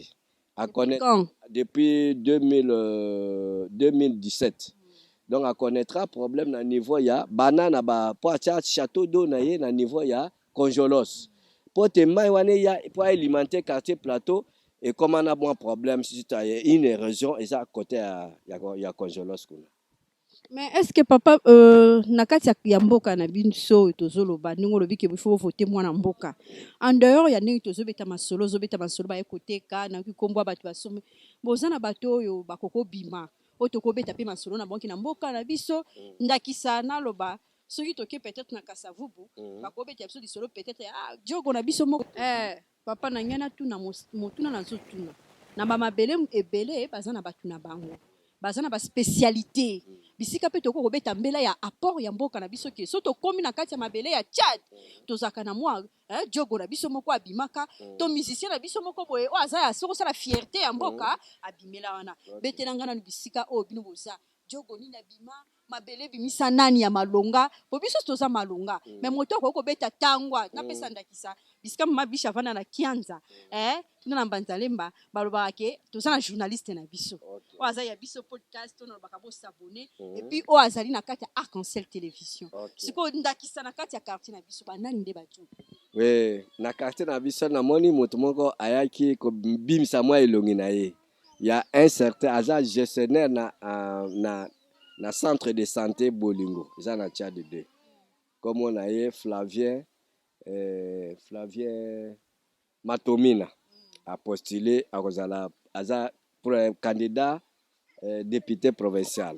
depuis 2017 donc akonaîtra problème na niveau ya banana po atia château d'eau na ye na niveau ya conjolos po te mai wana ya po alimenter quartier plateau et comme on a bon problème si tu as une érosion eza à côté ya conjolos kuna. Mais est-ce que papa na kati ya mboka na biso tozoloba ndingo lobi ke bifo voter mwana mboka en dehors ya ndenge tozobeta masolo ba ekoteka na kikombo bato basome bozana bato oyo bakoko bima otokobeta pe masolo na banki na mboka na biso ndakisa na loba soki toke peut-être na Kasavubu bakobeta biso lisolo peut-être jogo na biso moko papa na ngana tuna motuna na zotuna na mabele ebele bazana batu na bango bazana ba spécialité bisika pe toko kobeta mbela ya apport ya mboka na biso ke so to komi na kati ya mabele ya Tchad tozaka na mwa jogo na biso moko abimaka to musicien na biso moko boye o azaya soko sala fierté ya mboka abimela wana betelanga na bisika o bino boza jogo ni na bima mabele bimisa nani ya malonga po biso toza malonga mais moto ko beta tangwa na pesa ndakisa bisika mabisha vana na kianza tuna na Mbanzalemba baloba ke toza na journaliste na biso o azali ya biso podcast to na bakabo s'abonner et puis o azali na kati ya Arc-en-Ciel télévision siko ndakisa na kati ya quartier na biso banani nde batu Oui, na quartier na biso na moni moto moko ayaki ko bimisa mwa elongi na ye. Il y a un certain agent gestionnaire na centre de santé Bolingo. Ils en a tchad de deux. Comme on a eu Flavien Matomina a postulé à Rosala pour un candidat député provincial.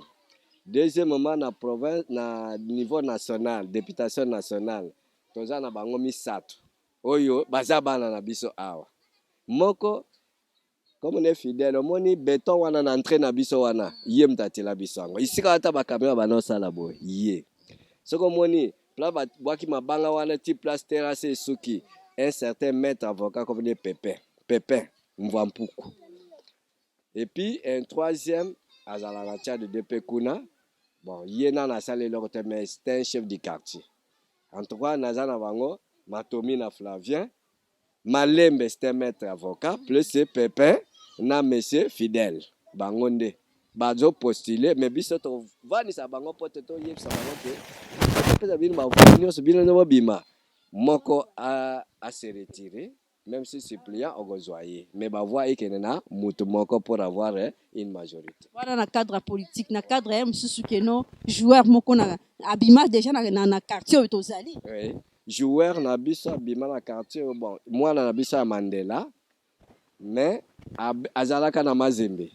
Deuxièmement, na province, na niveau national, députation nationale, toza na bango misato. Oyo, baza bana na biso awa. Moko, comme on est fidèle, moni béton wana na entrée na biso wana, yé mtatela biso ango. Ici ka ata ba kamera bana sala boy, yé. Soko moni, pla ba bwaki mabanga wana ti place terrasse suki, un certain maître avocat comme des Pépin, Mvampuku. Et puis un troisième, azala na tia de DP Kuna. Bon, yéna na salle l'autre, mais c'est un chef du quartier. En tout cas, Nazana Bango, Matomina Flavien, Malembe, c'est un maître avocat, plus c'est Pépin, na monsieur fidèle. Bangonde. Bazo postulé, mais bisoto, vani sa bango poteto yep sa bango ke. Pesa bin ba vani so bin no bima. Moko a se retirer. Même si suppliant au gozoyer, mais ba voix est kenena mutu moko pour avoir une majorité. Voilà na cadre politique, na cadre msusu keno joueur moko na abima déjà na quartier tozali. Oui, joueur na biso abima na quartier bon, moi na biso ya Mandela, mais azalaka na Mazembe.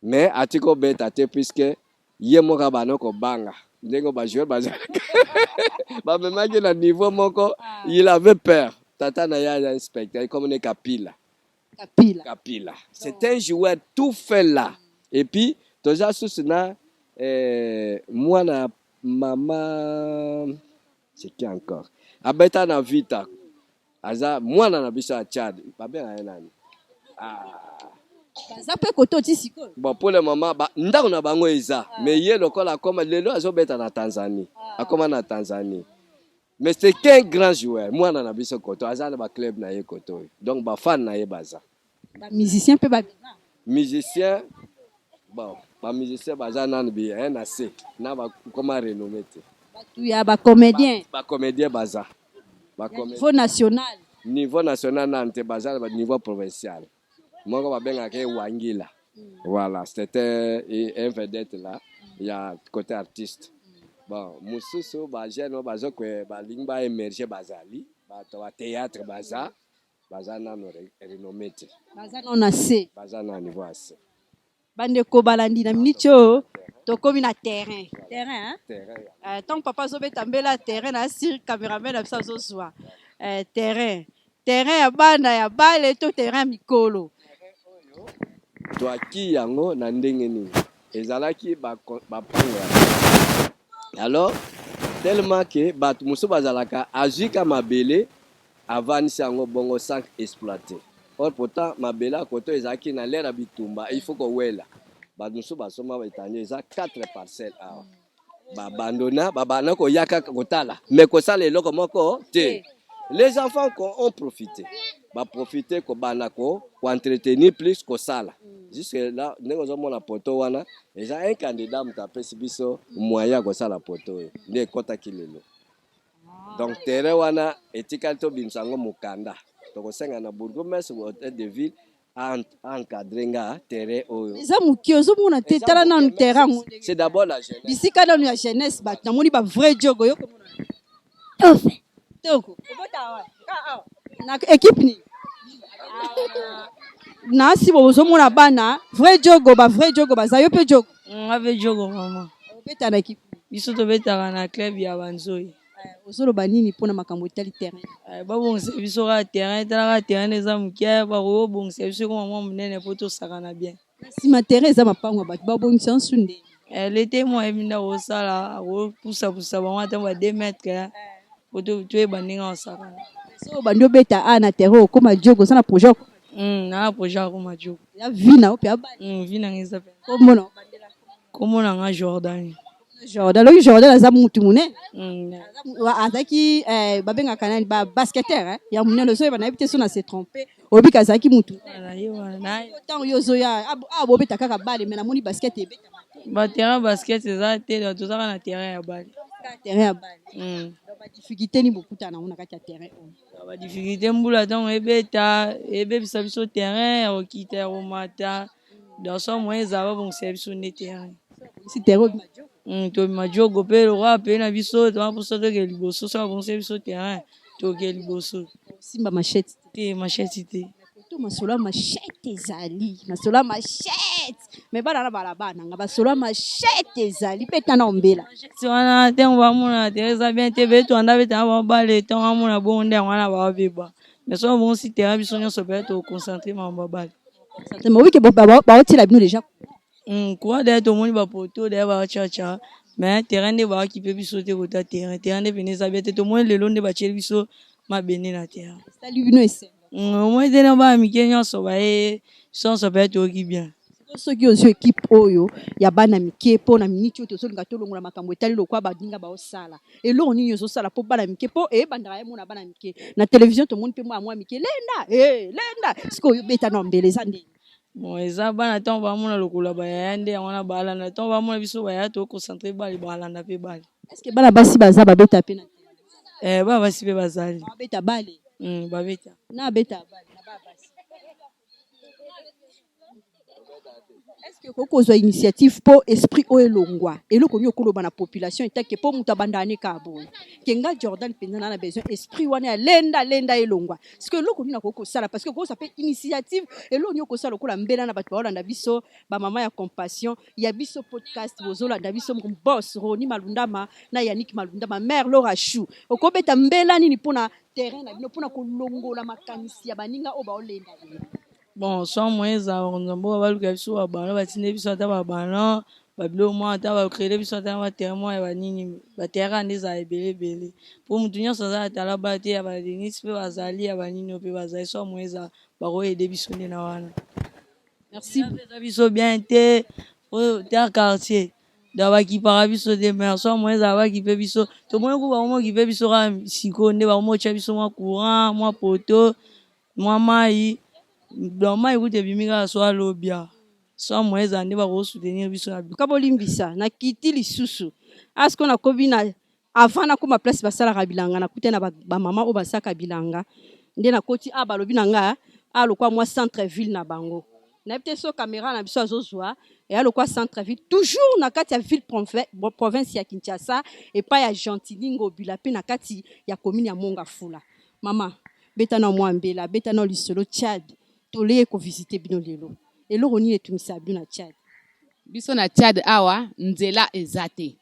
Mais atiko beta te puisque ye moka banoko banga. Ndengo ba joueur bazalaka. Ba memaki na niveau moko, il avait peur. Tata Naya inspecteur, comme on est Kapila. C'est un joueur tout fait là. Et puis, toza susuna, moi na maman, c'est qui encore? Abeta na vita. Aza, moi na biso a Tchad. Pas bien à nani. Baza pe koto ti siko. Bon, pour le moment, ndako na bango eza. Mais yé lokola comme lelo azo beta na Tanzanie. Akoma na Tanzanie. Mais c'est qu'un grand joueur. Moi, na biso koto. Aza na ba club na ye koto. Donc, ba fan na ye baza. Ba musicien pe ba bina. Musicien, bon, ba musicien baza nan bi un assez. Na ba comment renommer te. Tu ya ba comédien. Ba comédien baza. Ba niveau national. Niveau national nante baza ba niveau provincial. Moko ba benga ke Wangila. Voilà, c'était un vedette là. Il y a côté artiste. Bon, mususu ba jeune bazo que ba lingba émerger bazali, ba to théâtre baza na renommé. Baza na assez. Baza na niveau assez. Bande ko balandi na minicho to komi na terrain. Terrain hein? Terrain. Tant papa zo betambela terrain na sur cameraman na biso zo zwa. Terrain. Terrain ya banda ya bale to terrain mikolo. To aki yango na ndenge nini. Ezalaki ba panga. Alors, tellement que Bat Moussou Bazalaka a joué comme Mabele avant de bongo sans exploiter. Or, pourtant, Mabele à côté, ils ont na l'air habitumba. Il faut qu'on voit là. Bat Moussou Basoma Itani, ils ont 4 parcelles. Bandona, Babana, Koyaka, Kotala. Mais Kosa, les locaux, Moko, les enfants ont profité. Ba profiter ko banako ko entretenir plus ko sala jusque là ndenge zo la poto wana déjà un candidat mutapesi biso moyen ko sala poto ne kota kilelo donc terrain wana etikali to bimsango mukanda to ko senga na bourgmestre ou hôtel de ville encadrer nga terrain oyo eza muki ozo mona te tala na terrain c'est d'abord la jeunesse bisika na ya jeunesse ba na moni ba vrai jogo yo komona toko obota wa na équipe ni na si bozo mona bana vrai jogo baza yo pe jogo ave jogo mama obeta na équipe biso to beta na club ya banzoi ozolo banini pona makambo etali terrain babongisa biso ka terrain tala ka terrain eza mukia ba ko bongisa biso ko mama munene poto sakana bien si ma terrain eza mapango ba babongisa nsunde l'été moi ebinda ko sala ko pusa ba mata ba 2 mètres poto tu e baninga sakana so bando beta na terrain okoma jogo sana projet na projet ko ma jogo ya vina opi abana vina ngeza pe komona nga Jordan lo Jordan aza mutu mune azaki babenga kanani ba basketteur ya munene so bana ebite so na se tromper obi kazaki mutu tant yo zo ya abo beta kaka balle mais na moni basket ebeta ba terrain basket eza te to zaka na terrain ya balle ba difficulté ni bokuta na ona kati ya terrain ba difficulté mbula ntango ebeta ebebisa biso terrain okita omata dans son moyen ezala babongisa biso nde terrain si terrain tobima jogo mpe lokwa mpe na biso toma mposa toke liboso so babongisa biso terrain toke liboso simba machete te machete te to masolo ya machete ezali masolo ya machete me bana na balabana nga basolo ya machete ezali mpe tana ombela machete wana ntango bamona terrain eza bien te betwanda betana babale ntango bamona bongo nde yango wana babeba mais so babongisi terrain biso nyonso mpe toconcentre mambo babale mais oui que baotiela bino déjà courant d'ailleurs tomoni bapoto d'ailleurs bachacha mais terrain nde baaki mpe biso te kota terrain nde pene eza bien te tomoni lelo nde batieli biso mabende na terrain esali bino esengo omoi te na bana mike nyonso baye biso nyonso mpe toyoki bien soki ozwi ekipe oyo ya bana mike mpo na miniti oyo tozolinga tolongola makambo etali lokwa baninga baosala eloko nini ozosala mpo bana mike mpo eyebandaka ye mona bana mike na televizio tomoni mpe mwa mike lenda sikoyo obeta na mbele eza ndeni bon eza bana ntango bamona lokola bayaya nde yango wana balanda ntango bamona biso bayaya toconcentre bale balanda mpe bale estce bana basi baza babeta mpe na bana basi mpe bazali babeta bale babeta na beta bale na bana basi estce kokozwa initiative mpo esprit oyo elongwa eloko nini okoloba na population etake mpo moto abanda aneka boye kenga Jordan mpenza na besoin esprit wana ya lenda elongwa siko eloko nini akoki kosala parce que kokosa mpe initiative eloko nini okosala lokola mbela na bato baolanda biso bamama ya compassion ya biso podcast bozolanda biso boss Roni Malundama na Yannick Malundama mère Laura Chou okobeta mbela nini mpona terrain na bino mpona kolongola makanisi ya baninga oyo baolenda bon so moyen ezala nzambo baluka biso babana batinde biso ata babana babilo mwa ata bacrede biso ata na baterrain mwa ya banini baterrain nde ezala ebelebele mpo motu nyonso aza atala ba te ya badenisi mpe bazali ya banini mpe bazali so moyen ezala bakoyede biso nde na wana merci eza biso bien te oyo ter quartier da bakipaka biso te mais so moyen ezala bakipe biso tomoni ku bakomo okipe biso kaka sikoyo nde bakomo otya biso mwa courant mwa poto mwa mai donc mai kuta ebimi kaka so alobia so moyen ezala nde bakosoutenir biso na ka bolimbisa na kiti lisusu asko nakobi na avant nakoma place basalaka bilanga nakute na bamama oyo basalaka bilanga nde nakoti balobi na nga lokwa mwa centre ville na bango nayebi te so caméra na biso azozwa eya lokwa centre ville toujours na kati ya ville province ya Kinshasa epai ya Gentilingo obila mpe na kati ya commune ya Mongafula mama beta na mwa mbela beta na lisolo Tchad toleye kovisite bino lelo eloko nini etumisa bino na Tchad biso na Tchad awa nzela eza te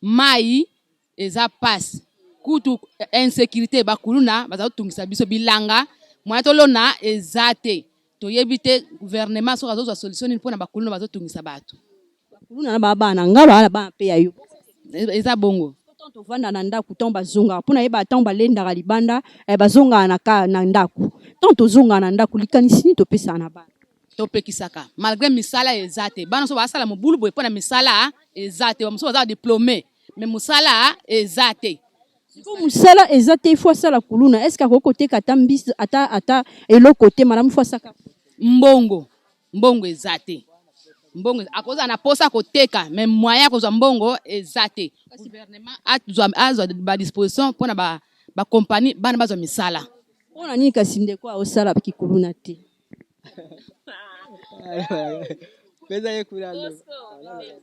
mai eza passe kutu insécurité bakuluna baza kotungisa biso bilanga mwana tolona eza te toyebi te gouvernement soki azozwa solution nini mpona bakuluna bazotungisa bato bakuluna na babana nga bana bana mpe ya yo eza bongo tovanda na ndako ntango bazongaka mpona yeba ntango balendaka libanda bazongaka na ndako ntango tozongaka na ndako likanisi nini topesaka na bana topekisaka malgré misala eza te bana so basala mobulu boye mpona misala eza te bamosusu baza diplômé mais mosala eza te siko mosala eza te ifo asala kuluna estce akoki koteka ata mbisi ata eloko te malamu ifo asaka mbongo eza te mbongo akozala na posa koteka mais moyen akozwa mbongo eza te gouvernement azwa badisposition mpona bakompagnie bana bazwa misala mpona nini kasi ndeko aosala kikuluna te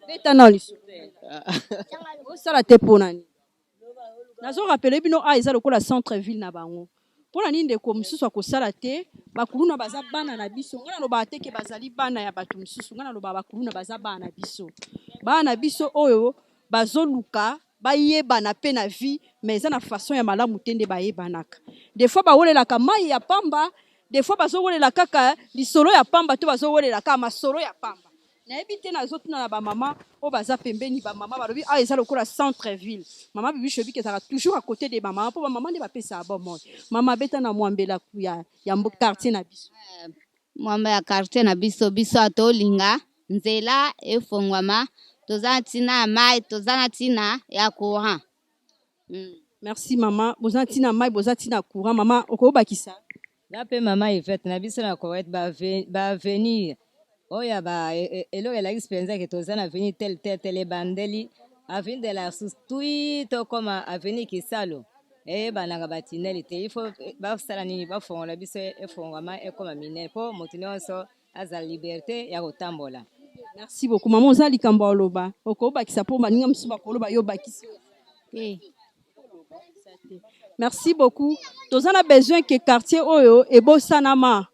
beta na liso osala te mpona nini nazorapele bino eza lokola centre ville na bango mpona nini ndeko mosusu akosala te bakuluna baza bana na biso ngai nalobaka teke bazali bana ya bato mosusu ngai nalobaka bakuluna baza bana na biso oyo bazoluka bayebana mpe na vie mais eza na façon ya malamu te nde bayebanaka des fois bawolelaka mai ya pamba des fois bazowolela kaka lisolo ya pamba to bazowolela kaka masolo ya pamba nayebi te nazotuna na bamama oyo baza pembeni bamama balobi eza lokola centre ville mama bibi shobi ezalaka toujours à côté de bamama mpo bamama nde bapesaka bomoi mama beta na mwambela ya quartier na biso mwamba ya quartier na biso atolinga nzela efongwama toza na ntina ya mai toza na ntina ya courant merci mama boza ntina mai boza ntina courant mama okobakisa nga mpe mama Yvette na biso na correct baavenir oyo eloko elakisi mpenza ke toza na avenir tel ebandeli avenir de la sus tui tokoma avenir Kisalo eyebanaka batineli te il faut basala nini bafongola biso efongwama ekoma minene mpo moto nyonso azala liberté ya kotambola. Merci beaucoup. Maman oza likambo oloba. Okobakisa po baninga musu bakoloba yo bakisi. Merci beaucoup. Tozana besoin que quartier oyo ebosanama.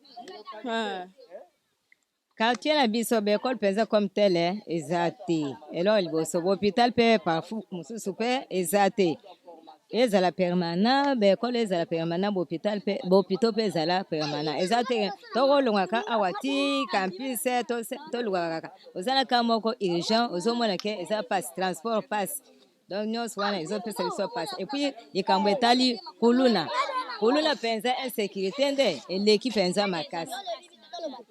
Quartier na biso be école penza comme tel eza te. Elo liboso hôpital pe parfois mususu pe eza te. Ezala permanent be école ezala permanent hôpital pe hôpital pe ezala permanent. Eza te tokolongaka awati campus to lugaka. Ozala kamoko urgent ozomona ke eza passe transport passe. Donc nyonso wana ezopesa biso passe. Et puis likambo etali kuluna penza insécurité nde eleki penza makasi.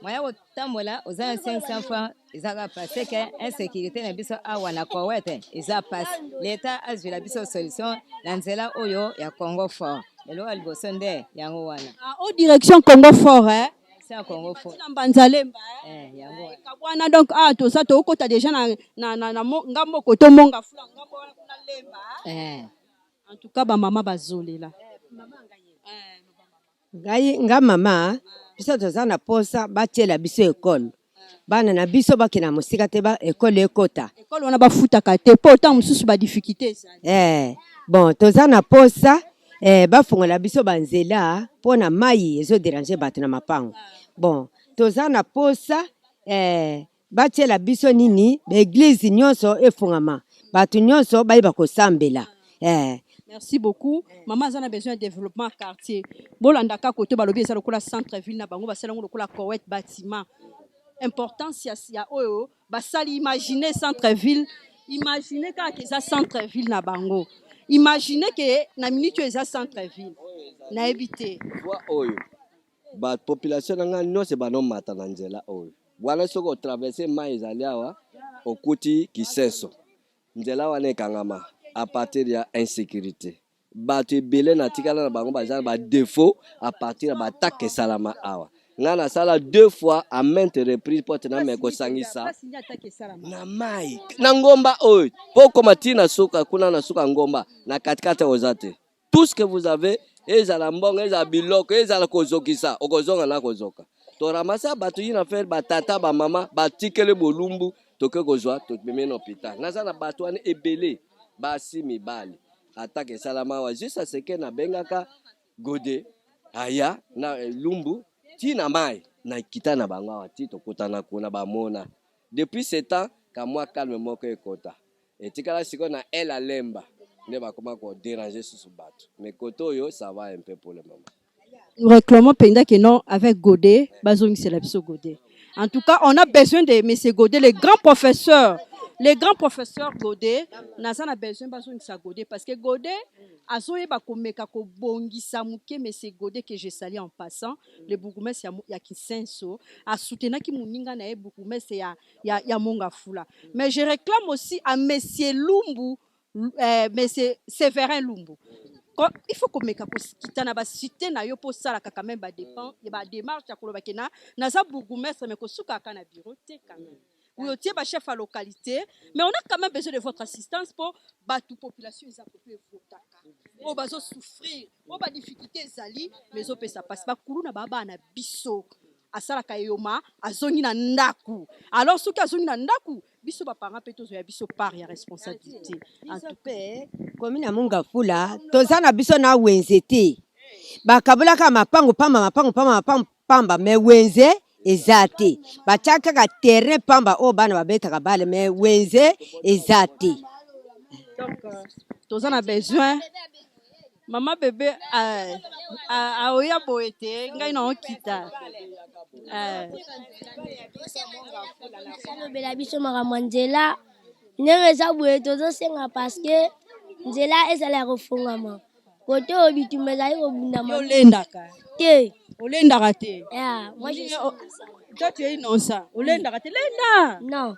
Moya kotambola ozala 500 francs ezaka passe ke insécurité na biso awa na Kowete eza passe. L'État azwila biso solution na nzela oyo ya Congo fort. Lelo aliboso nde yango wana. Au direction Congo fort c'est Congo fort. Na Mbanzalemba yango. Kabwana donc to ça to kota déjà na ngambo koto monga fula ngambo wana kuna lemba. En tout cas ba mama bazolela. Nga mama biso toza na posa batiela biso ekole bana na biso bakina mosika te ba ekole ekota ekole wana bafutaka te po ta mususu ba difficulté bon toza na posa bafungola biso banzela pona mai ezo déranger bato na mapango bon toza na posa batiela biso nini ba église nyonso efungama bato nyonso bayiba kosambela Merci beaucoup. Maman a besoin de développement quartier. Bolandaka côté balobi eza lokola centre ville na bango basala lokola Kowet bâtiment. Importance ya oyo basali imaginer centre ville, imaginer ka eza centre ville na bango. Imaginez que na minute eza centre ville. Na éviter. Wa oyo. Ba population nga nyose bano mata na nzela oyo. Wana soko traverser mai ezali awa okuti Kisenso. Nzela wana ekangama. À partir de l'insécurité. Batu belé na tikala na bango bazana ba défaut à partir de attaque salama awa. Ngana sala 2 fois à maintes reprises pour tenir me ko sangisa. Na mai. Na ngomba oy. Poko matina suka kuna na suka ngomba na katikata ozate. Tout ce que vous avez ezala mbongo ezala biloko ezala kozokisa okozonga na kozoka. To ramasa batu yina faire batata ba mama batikele bolumbu toke kozwa to meme na hôpital. Na sana batu ane ebelé. Basi mibali atake salama wa juste ce que na bengaka gode aya na lumbu ti na mai na kita na bango wa ti to kotana kuna ba mona depuis ce temps ka moi calme moko ekota etikala siko na ela lemba ne ba koma ko déranger sous bato mais koto yo ça va un peu pour le moment. Nous réclamons penda que non avec Godé bazongi c'est la biso Godé. En tout cas on a besoin de monsieur Godé les grands professeurs. Les grands professeurs Godé, naza na besoin bazongi sa Godé parce que Godé azoye ba komeka ko bongisa muke mais c'est Godé que je salue en passant le bourgmestre ya Kisenso a soutenu ki muninga na e bourgmestre ya Mongafula. Mais je réclame aussi à monsieur Lumbu monsieur Séverin Lumbu. Il faut que meka ko kitana ba cité na yo po sala ka quand même ba dépend et ba démarche ya koloba kena naza bourgmestre mais ko suka kana bureau te quand même. Vous êtes chef à localité, mais on a quand même besoin de votre assistance pour battre la population. On va souffrir, on va difficulté zali, mais on peut ça passe pas. Kuru na baba na biso, asala kayoma, azoni na ndaku. Alors ceux qui azoni na ndaku, biso ba parents peto zo ya biso par ya responsabilité. En tout cas, comme na Mongafula, tozana biso na wenzete. Ba kabula ka mapango pamba mais wenze ezate bachaka ka terrain pamba o bana babeta ka bale mais wenze ezate. Donc tous on a besoin maman bébé a oya boete ngai na okita bela biso makambo nzela ndenge eza boye tozosenga parce que nzela ezala kofungama kote oyo bitumba ezali kobundama olendaka te olendaka te moi je toi tu es innocent olendaka te lenda non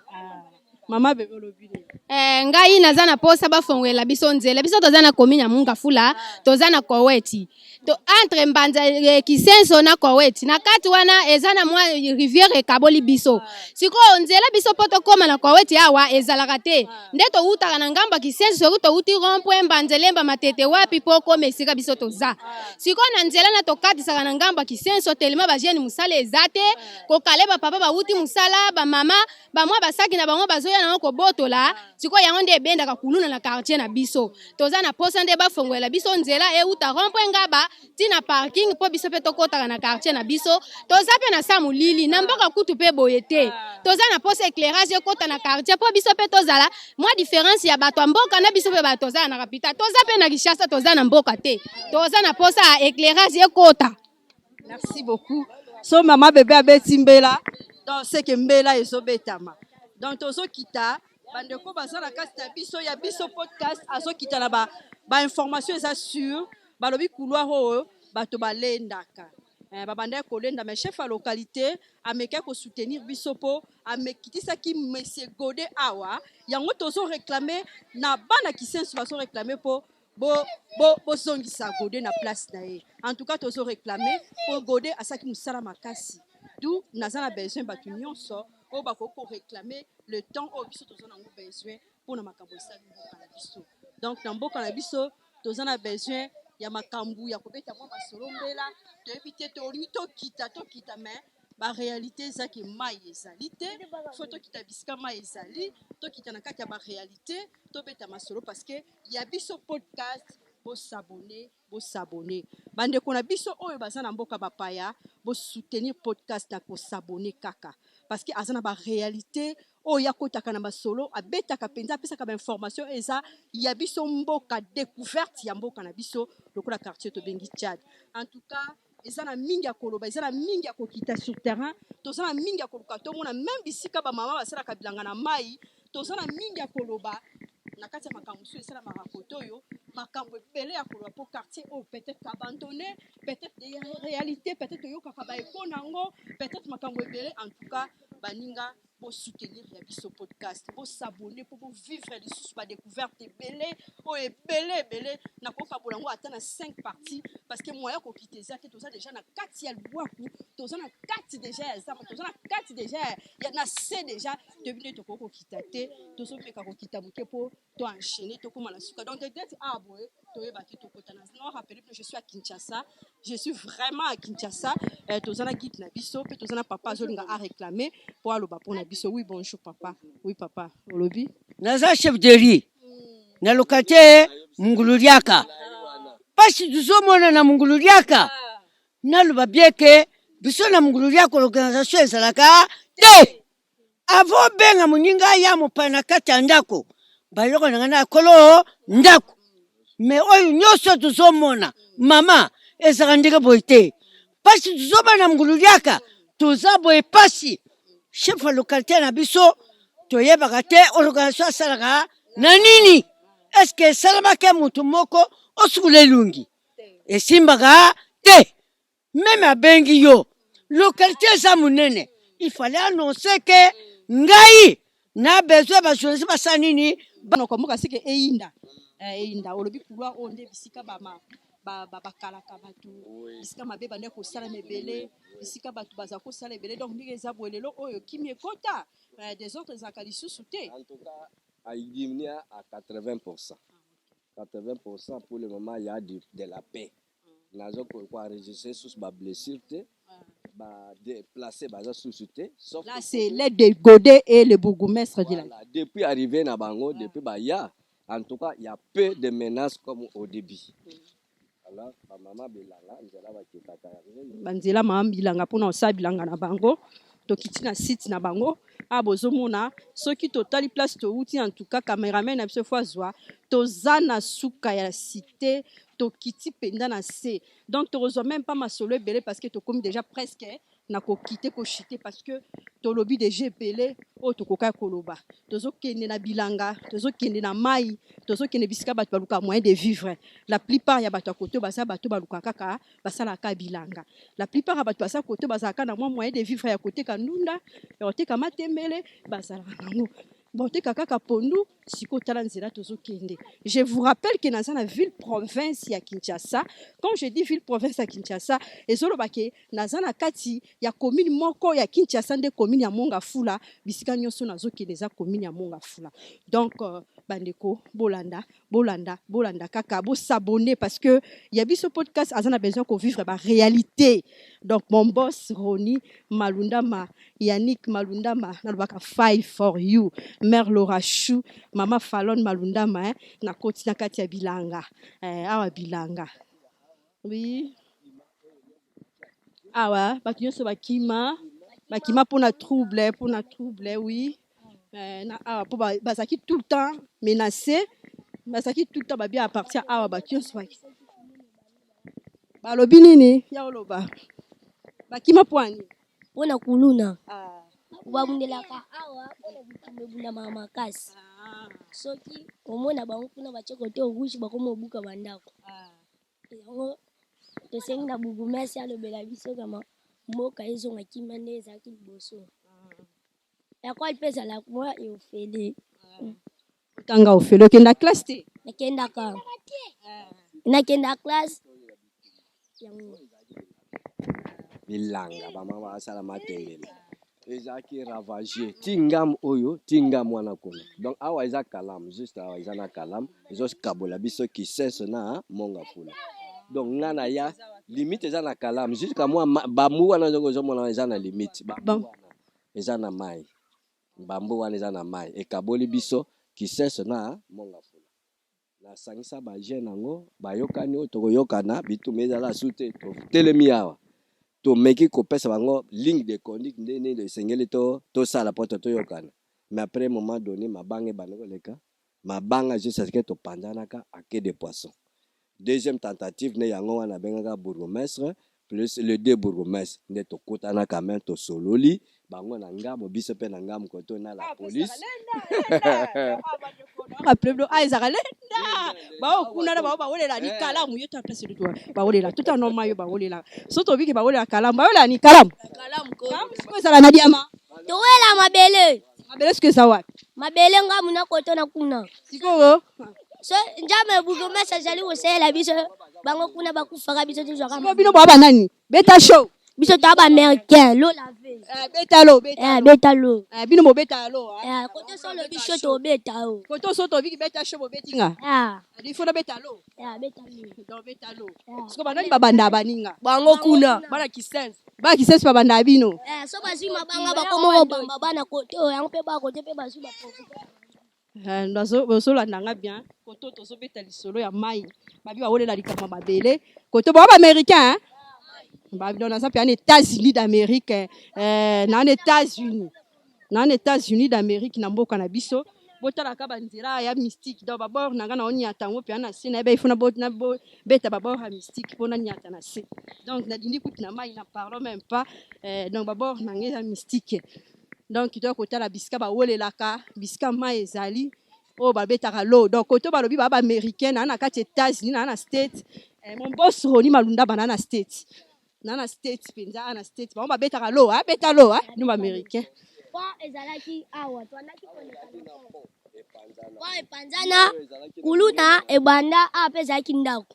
maman bébé lobile ngai naza na posa bafongwela biso nzela biso toza na komini ya Mungafula toza na Koweti to entre Mbanza Kisenso na Koweti na kati wana eza na mwa rivière ekaboli biso sikoyo nzela biso po tokoma na Koweti awa ezalaka te nde towutaka na ngambo ya Kisenso soki towuti rond-point Mbanzelemba Matete wapi po koma esika biso toza sikoyo na nzela na tokatisaka na ngambo ya Kisenso telema bajeni musala eza te kokale bapapa bawuti musala bamama bamwa basaki na bango bazoya nango kobotola sikoyo yango nde ebendaka kuluna na quartier na biso toza na posa nde bafongwela biso nzela euta rond-point ngaba tina parking po biso pe tokotaka na quartier na biso toza pe na Samulili na mboka kutu pe boye te toza na posa éclairage ekota na quartier po biso pe tozala mwa différence ya bato mboka na biso pe bato toza na kapita toza pe na Kishasa toza na mboka te toza na posa éclairage ekota. Merci beaucoup. So mama bébé abeti mbela donc c'est que mbela ezobetama donc tozo kita bandeko baza na kasi na biso ya biso podcast azo kita na ba information eza sur balobi couloir oyo bato balendaka babanda kolenda mais chef à localité ameka ko soutenir biso po amekitisaki monsieur Godé awa yango tozo réclamer na bana Kisenso bazo réclamer po bo zongisa Godé na place na ye en tout cas tozo réclamer po Godé asaki musala makasi d'où nazana besoin batu nyonso o bako ko réclamer le temps au biso tozo na besoin pour na makambo esali mboka na biso donc na mboka na biso tozo na besoin ya makambu ya kobeta mwa basolo mbela toyebi te tolingi tokita mais ba réalité ezaki mai ezali te fo tokita bisika mai ezali tokita na kati ya ba réalité tobeta masolo parce que ya biso podcast bo s'abonner bandeko na biso oyo baza na mboka bapaya bo soutenir podcast na ko s'abonner kaka parce que azana ba réalité oyo yakotaka na basolo abetaka penza apesaka ba information eza ya biso mboka découverte ya mboka na biso lokola quartier to bengi Tchad en tout cas eza na mingi ya koloba eza na mingi ya kokita sur terrain toza na mingi ya koluka tomona même bisika ba mama basalaka bilanga na mai toza na mingi ya koloba na kati ya makambo so esala marakoto oyo makambo ebele ya koloba po quartier oyo peut-être abandonné peut-être des réalités peut-être oyokaka baeko nango peut-être makambo ebele en tout cas baninga pour soutenir ya biso podcast pour s'abonner pour vivre les sous ba découverte ebele o ebele na koka bolango ata na 5 parties parce que moya ko quitter ça toza déjà na 4 ya lwaku toza na 4 déjà ya zama toza na 4 déjà ya na C déjà devine to ko kitate tozo peka ko kitabuke po to enchaîner to koma na suka donc peut-être aboye to yeba ki to kotana non rappeler que je suis à Kinshasa je suis vraiment à Kinshasa toza na guide na biso pe toza na papa zolinga a réclamer pour aloba pour na biso oui bonjour papa oui papa olobi naza chef de riz na localité Mungululiaka pasi tuzomona na Mungululiaka naloba bieke biso na Mungululiaka l'organisation ezalaka te avant benga muninga ya mopana kati ya ndako bayoko na kolo ndako mais oyo nyonso tuzomona mama ezaka ndenge boye te pasi tuzomona na Mungululiaka toza boye pasi chef à localité na biso toyebaka te organisation asalaka na nini est-ce que salamaka mutu moko osukula elungi esimbaka te même abengi yo localité eza munene il fallait annoncer que ngai na besoin ba journaliste basa nini banokomoka sike eyinda olobi couloir onde bisika bakalaka bato bisika mabe bande kosala mebele bisika bato baza kosala ebele donc ndenge eza boye lelo oyo kimi ekota des autres ezalaka lisusu te en tout cas aidiminia à 80%. 80% pour le moment il y a de la paix nazo ko enregistrer sous ba blessure te ba déplacer baza sous te sauf là c'est l'aide de Godé et le bourgmestre de la depuis arrivé na bango depuis ba ya en tout cas il y a peu de menaces comme au début. Alors maman bilanga nzela ba kitaka banzela mama bilanga pona osa bilanga na bango tokiti na site na bango abozomona soki totali place to uti en tout cas cameraman na biso fois zwa toza na suka ya cité tokiti penda na C donc to reçoit même pas ma solo ebele parce que to comme déjà presque na ko quitter ko chiter parce que to lobby de GPL o to koka koloba tozo kende na bilanga tozo kende na mai tozo kende bisika bato baluka moyen de vivre la plupart ya bato côté basa bato baluka kaka basala ka bilanga la plupart ya bato basa côté basa ka na moyen de vivre ya côté kanunda ya côté kama tembele basala nango bote kaka pondu siko tala nzela tozokende. Je vous rappelle que dans la ville province ya Kinshasa, quand je dis ville province ya Kinshasa, ezolobake nazana kati ya commune moko ya Kinshasa nde commune ya Mongafula, bisika nyonso nazokende za commune ya Mongafula. Donc bandeko bolanda kaka bo s'abonner parce que y a biso podcast azana besoin qu'on vivre ba réalité. Donc mon boss Roni Malundama, Yannick Malundama, nalobaka fight for you. Mère Laura Chou, Mama Fallon Malundama, na koti na kati ya bilanga. Awa bilanga. Oui. Awa, bakiyonso bakima pona trouble, oui. Awa po bazaki tout le temps menacé, bazaki tout le temps babia à partir awa bakiyonso baki. Balobi nini? Ya oloba. Bakima poani. Pona kuluna. Bamundelaka awa pona bitumebunda mama kasi. Soki omona bango kuna bacheko te orushi bakoma obuka bandako. Yango tosengi na bugumesi alobela biso kama mboka ezonga kimane ezaki liboso. Ya kwa pesa la kwa eofele. Tanga ofele kenda classe te. Nakenda classe. Bilanga bama basala matembele. Ezaki ravagé tingam oyo tingam wana kono. Donc awa eza kalam juste awa eza na kalam ezos kabola biso ki sense na Mongafula. Donc ngana ya limite eza na kalam jusqu'à moi bambu wana zo mona eza na limite bambu eza na mai bambu wana eza na mai e kaboli biso ki sense na Mongafula. Na sangisa ba jeune ngo bayokani o to yokana bitumeza la sute to telemi awa. To meki ko pesa bango ligne de conduite ndene de sengeli to sala poto to yokana. Mais après un moment donné mabange banoko leka mabanga juste ce que to pandanaka à quai de poisson. Deuxième tentative ne yango wana bengaka bourgmestre plus le deux bourgmestre ne to kotana quand même to sololi bango na ngamo biso pe na ngamo ko to na la police. Rappelez-le Aizaralenda. Ba okuna na ba wolela ni kalamu yota place de toi. Ba wolela tout en normal yo ba wolela. Soto biki ba wolela kalamu ba wolela ni kalamu. Kalamu ko. Ko sala na diama. To wela mabele. Mabele ce que ça wa. Mabele ngamu na koto na kuna. Siko so njame bugo message ali osela biso bango kuna bakufaka biso toujours kama. Bino baba nani? Beta show. Biso taba américain lo lavé. Betalo. Betalo. Bino mo betalo. Koto solo biso to betalo. Koto soto viki beta show mo betinga. Il faut na betalo. Betalo. Donc betalo. Siko banani babanda baninga. Bango kuna. Bana kisense. Ba kisense babanda bino. So bazi mabanga bakomo bamba bana koto yango pe ba kote pe bazi ba profiter. Nazo landanga bien. Koto tozo beta lisolo ya mai. Babi ba wolela likama babele. Koto ba américain. Babylone ça puis en États-Unis d'Amérique na États-Unis d'Amérique na mboka na biso botala ka banzira ya mystique donc d'abord na ngana oni atango puis na sina be ifuna botna beta d'abord ha mystique pona nyata na se donc na dindi kuti na mai na parlons même pas donc d'abord na ngeza mystique donc tu dois kotala bisika ba wolelaka bisika mai ezali o ba beta ka lo donc koto ba lobi ba américain na kati États-Unis na States mon boss Roni Malunda banana States Nana States penza ana States ba beta ka lo beta lo nous américain kwa ezalaki awa twanaki kwa epanzana kuluna ebanda apeza kindako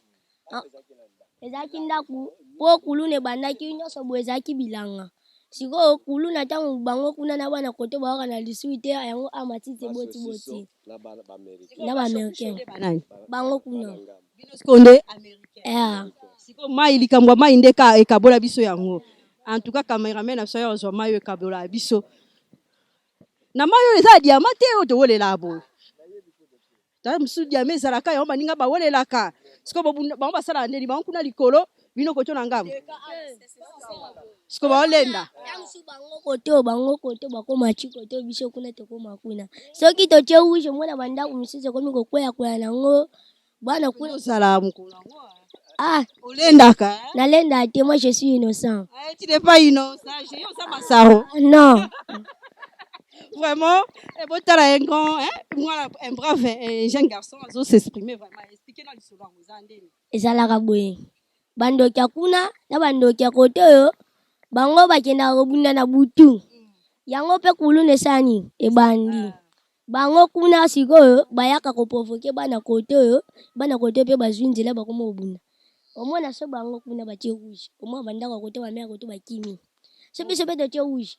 ezaki ndaku po kuluna ebanda kinyoso bwezaki bilanga siko kuluna tangu bango kuna na bana kote ba kana lisuite yango amatite boti na ba américain bango kuna skonde américain siko mai likambwa mai ndeka ekabola biso yango en tout cas cameraman na soyo zo mai ekabola biso na mai eza diamante o to wolela bo ta musu diamé zalaka yo baninga ba wolela ka siko ba basala ndeli ba kuna likolo bino koto na ngam siko ba olenda bango koto bakoma chikoto biso kuna to koma kuna soki to cheuje mwana banda kumisize komi kokwea kwa nango bana kuna salamu kuna olendaka nalenda te moi je suis innocent. Tu n'es pas innocent, j'ai eu ça masaro. Non. Vraiment, et botala un grand un brave jeune garçon azo s'exprimer vraiment expliquer dans l'histoire ngozandeni. Ezalaka boye. Bando kya kuna na bando kya kote yo bango bakenda kobunda na butu. Yango pe kulune sani ebandi. bango kuna sikoyo bayaka koprovoke bana kote oyo bana kote mpe bazwi nzela bakoma obunda omona so bango kuna batie rouge omwa bandako kote bamea kote bakimi so biso mpe totie rouge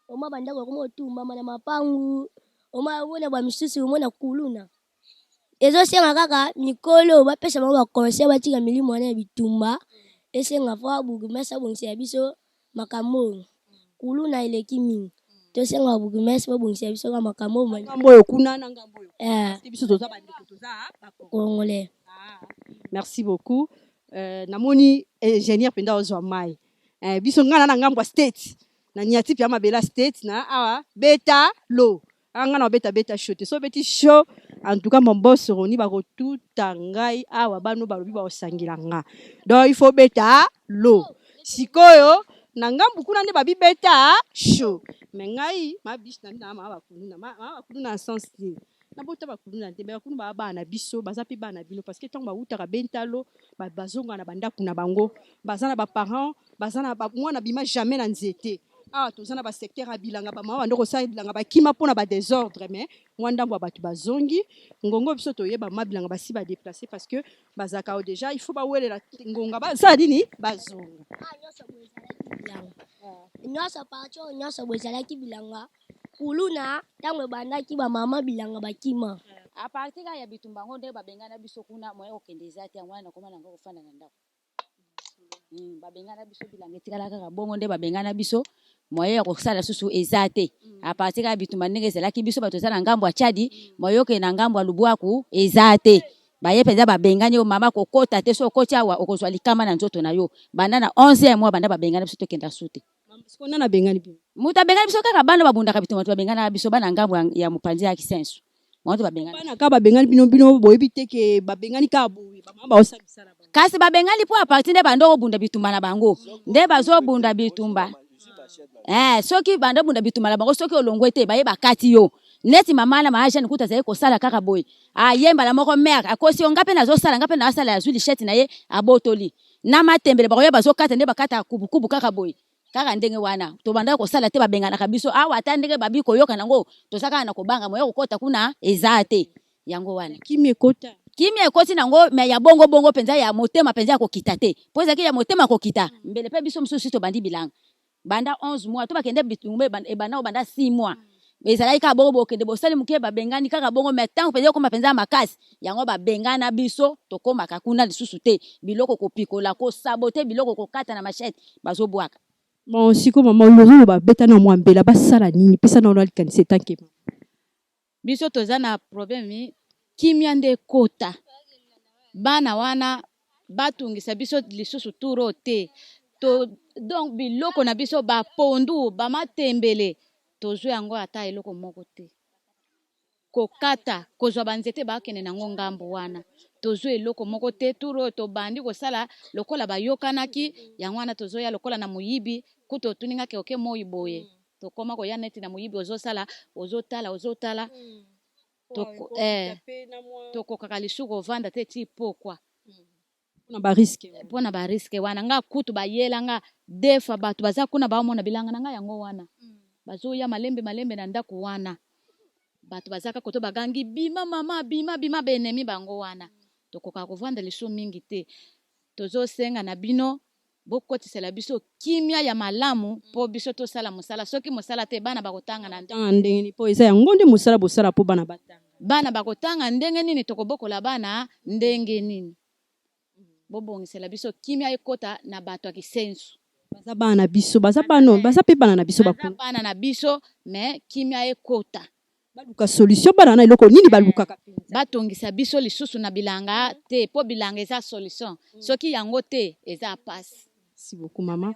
omwa bandako bakoma otumbama na mapangu omwa omona bamisusu omona kuluna ezosenga kaka mikolo bapesa bango bakonseil batika milimo wana ya bitumba esenga fo burgmestre abongisa ya biso makambo kuluna eleki mingi tosenga burgmestre babongisa ya biso ka makambo oyo kuna na ngambo oyo biso toza bandeko toza congolais. Merci beaucoup. Namoni ingénieur penda ozwa mai biso ngana na ngambo state na niati pia mabela state na awa beta lo ngana beta show so beti show en tout cas mon boss roni ba kotuta ngai awa bano balobi ba osangila nga donc il faut beta lo sikoyo na ngambu kuna nde babi beta show mais ngai ma biche na ma bakulu na sens ni na bota bakulu na te bakulu ba bana biso baza pe bana bino parce que tant ba utaka bentalo bazonga na banda kuna bango bazana ba parents bazana ba mwana bima jamais na nzete tozana ba secteur abilanga ba mama ndoko sa bilanga bakima pona ba désordre mais mwandambo batu bazongi ngongo biso toyeba mabilanga basi ba déplacer parce que bazaka déjà il faut ba welela ngonga ba sa dini bazonga nyasa pacho nyasa bozalaki bilanga kuluna tango bandaki ba mama bilanga bakima a partir ya bitumba ngonde babengana biso kuna moyo okendeza ati ngwana nakoma nanga kofanda na ndako babengana biso bilanga etikala kaka bongo nde babengana biso moyo ya kosala susu ezate a partir ya bitumba ndenge ezalaki biso bato zala ngambo ya Chadi moyo ke na ngambo ya Lubwaku ezate baye penza babengani yo mama kokota te so okoti awa okozwa likama na nzoto na yo banda na 11 mois banda babengana biso tokenda sute sikona na bengani bi muta bengani biso kaka bana babunda bitumba babengana biso bana ngambo ya mupanzi ya Kisenso moto babengana bana ka babengani bino boyebi teke babengani ka boye ba mama osalisala kasi babengani po a partir de bando bunda bitumba na bango nde bazo bunda bitumba soki banda bunda bitumba na bango soki olongwete baye bakati yo neti mama na maaje nikuta zaye kosala kaka boy yemba la moko mère akosi ngape nazo sala ngape na sala ya zuli sheti na ye abotoli na matembele bakoye bazo kata nde bakata kubukubu kaka boy kaka ndenge wana to banda kosala te babengana kabiso awa atandenge babi koyoka nango to saka na kobanga moyo kokota kuna ezate yango wana kimi ekoti nango me ya bongo penza ya motema penza ko kitate poza ki ya motema ko kita mbele pe biso msusu to bandi bilanga banda 11 mois to bakende bitumbe banda 6 mois ezalaki ka bongo kende bosali muke babengani kaka bongo metango penza ko mapenza makasi yango babengana biso to koma kakuna lisusu te biloko ko pikola ko sabote biloko ko kata na machette bazo bwaka bon siko mama lolo ba beta na mwambela basala nini pesa na olali kanise tanke biso toza na problème kimia nde kota bana wana batungisa biso lisusu turo te to donc biloko na biso ba pondu ba matembele tozo yango ata eloko moko te kokata kozwa banzete bakene nango ngambo wana tozo eloko moko te turo to bandi kosala lokola bayokanaki yango wana tozo ya lokola na muyibi kuto tuninga ke oke moyiboye to koma ko ya neti na muyibi ozosala ozotala toko kakalisu kovanda te ti pokwa pona ba riske wana nga kutu bayela nga defa batu baza kuna baomona bilanga nga yango wana bazo ya malembe na ndaku wana batu bazaka koto bagangi bima mama bima benemi bango wana tokoka kovanda lisu mingi te tozo senga na bino bokotisela biso kimia ya malamu po biso to sala musala soki musala te bana bakotanga na ndenge po eza yango nde musala bosala po bana bakotanga ndenge nini tokobokola bana ndenge nini bobongisela biso kimia ekota na bato ya Kisenso baza bana biso baza pe bana na biso bakuna bana na biso mais kimia ekota baluka solution bana na eloko nini balukaka batongisa biso lisusu na bilanga te po bilanga eza solution soki yango te eza passe. Merci beaucoup mama.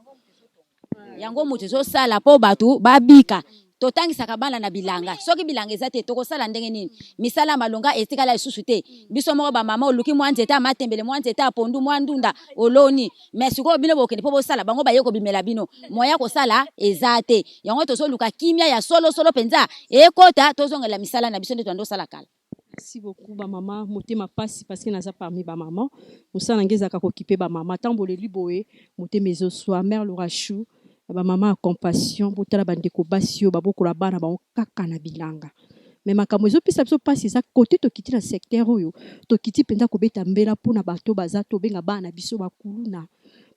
Yango mutu zo sala po batu babika totangisaka bana na bilanga soki bilanga eza te tokosala ndenge nini misala malonga etikala lisusu te biso moko ba mama oluki mwanzeta matembele mwanzeta pondu mwandunda oloni mais siko bino bokende po bosala bango bayeko bimela bino moya kosala eza te yango tozoluka kimia ya solo penza ekota tozongela misala na biso nde twando sala kala. Merci beaucoup ba mama motema pasi parce que naza parmi ba mama musala ngezaka kokipe ba mama tambole liboé motema ezo soa mère Lorachou ba mama compassion botala bandeko basio babokola bana ba kaka na bilanga mais makambo ezopesa biso mpasi eza kote tokiti na secteur oyo tokiti mpenza kobeta mbela mpona bato baza tobenga bana biso bakuluna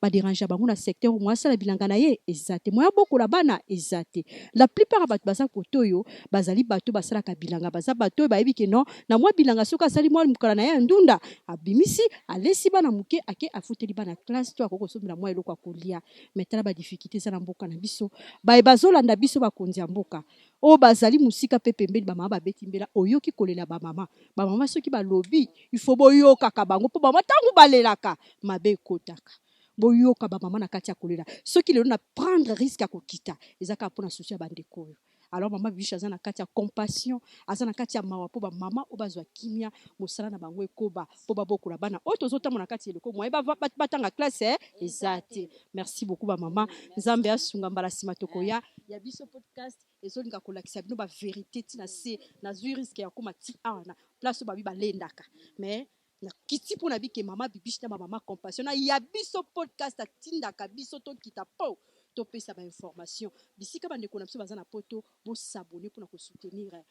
baderange bango na secteur oyo mwasala bilanga na ye eza te moya bokola bana eza te la plupart ya bato baza kote oyo bazali bato basalaka bilanga baza bato oyo bayebi ke non na mwa bilanga soki azali mwa mokala na ye ya ndunda abimisi alesi bana moke ake afuteli bana classe to akoko kosomela mwa eloko akolia me tala badifficulté eza na mboka na biso baye bazolanda biso bakonzi ya mboka oyo bazali mosika mpe pembeni bamama babeti mbela oyoki kolela bamama soki balobi ifo boyokaka bango mpo bamama ntango balelaka mabe ekotaka boyoka bamama na kati ya kolela soki lelo na prendre risque ya kokita eza kaka mpona susi ya bandeko oyo alors mama bibiche aza na kati ya compassion aza na kati ya mawa mpo bamama oyo bazwa kimia mosala na bango ekoba mpo babokola bana oyo tozotambo na kati ya eloko moye batanga classe eza te merci beaucoup bamama nzambe asunga mbala nsima tokoya ya biso podcast ezolinga kolakisa bino baverité ntina se nazwi riske ya koma ti awa na place oyo babi balendaka mais na kiti mpona bike mama bibiche na bamama compassion na ya biso podcast atindaka biso tokita mpo topesa bainformation bisika bandeko na biso baza na poto bosabone mpona kosoutenir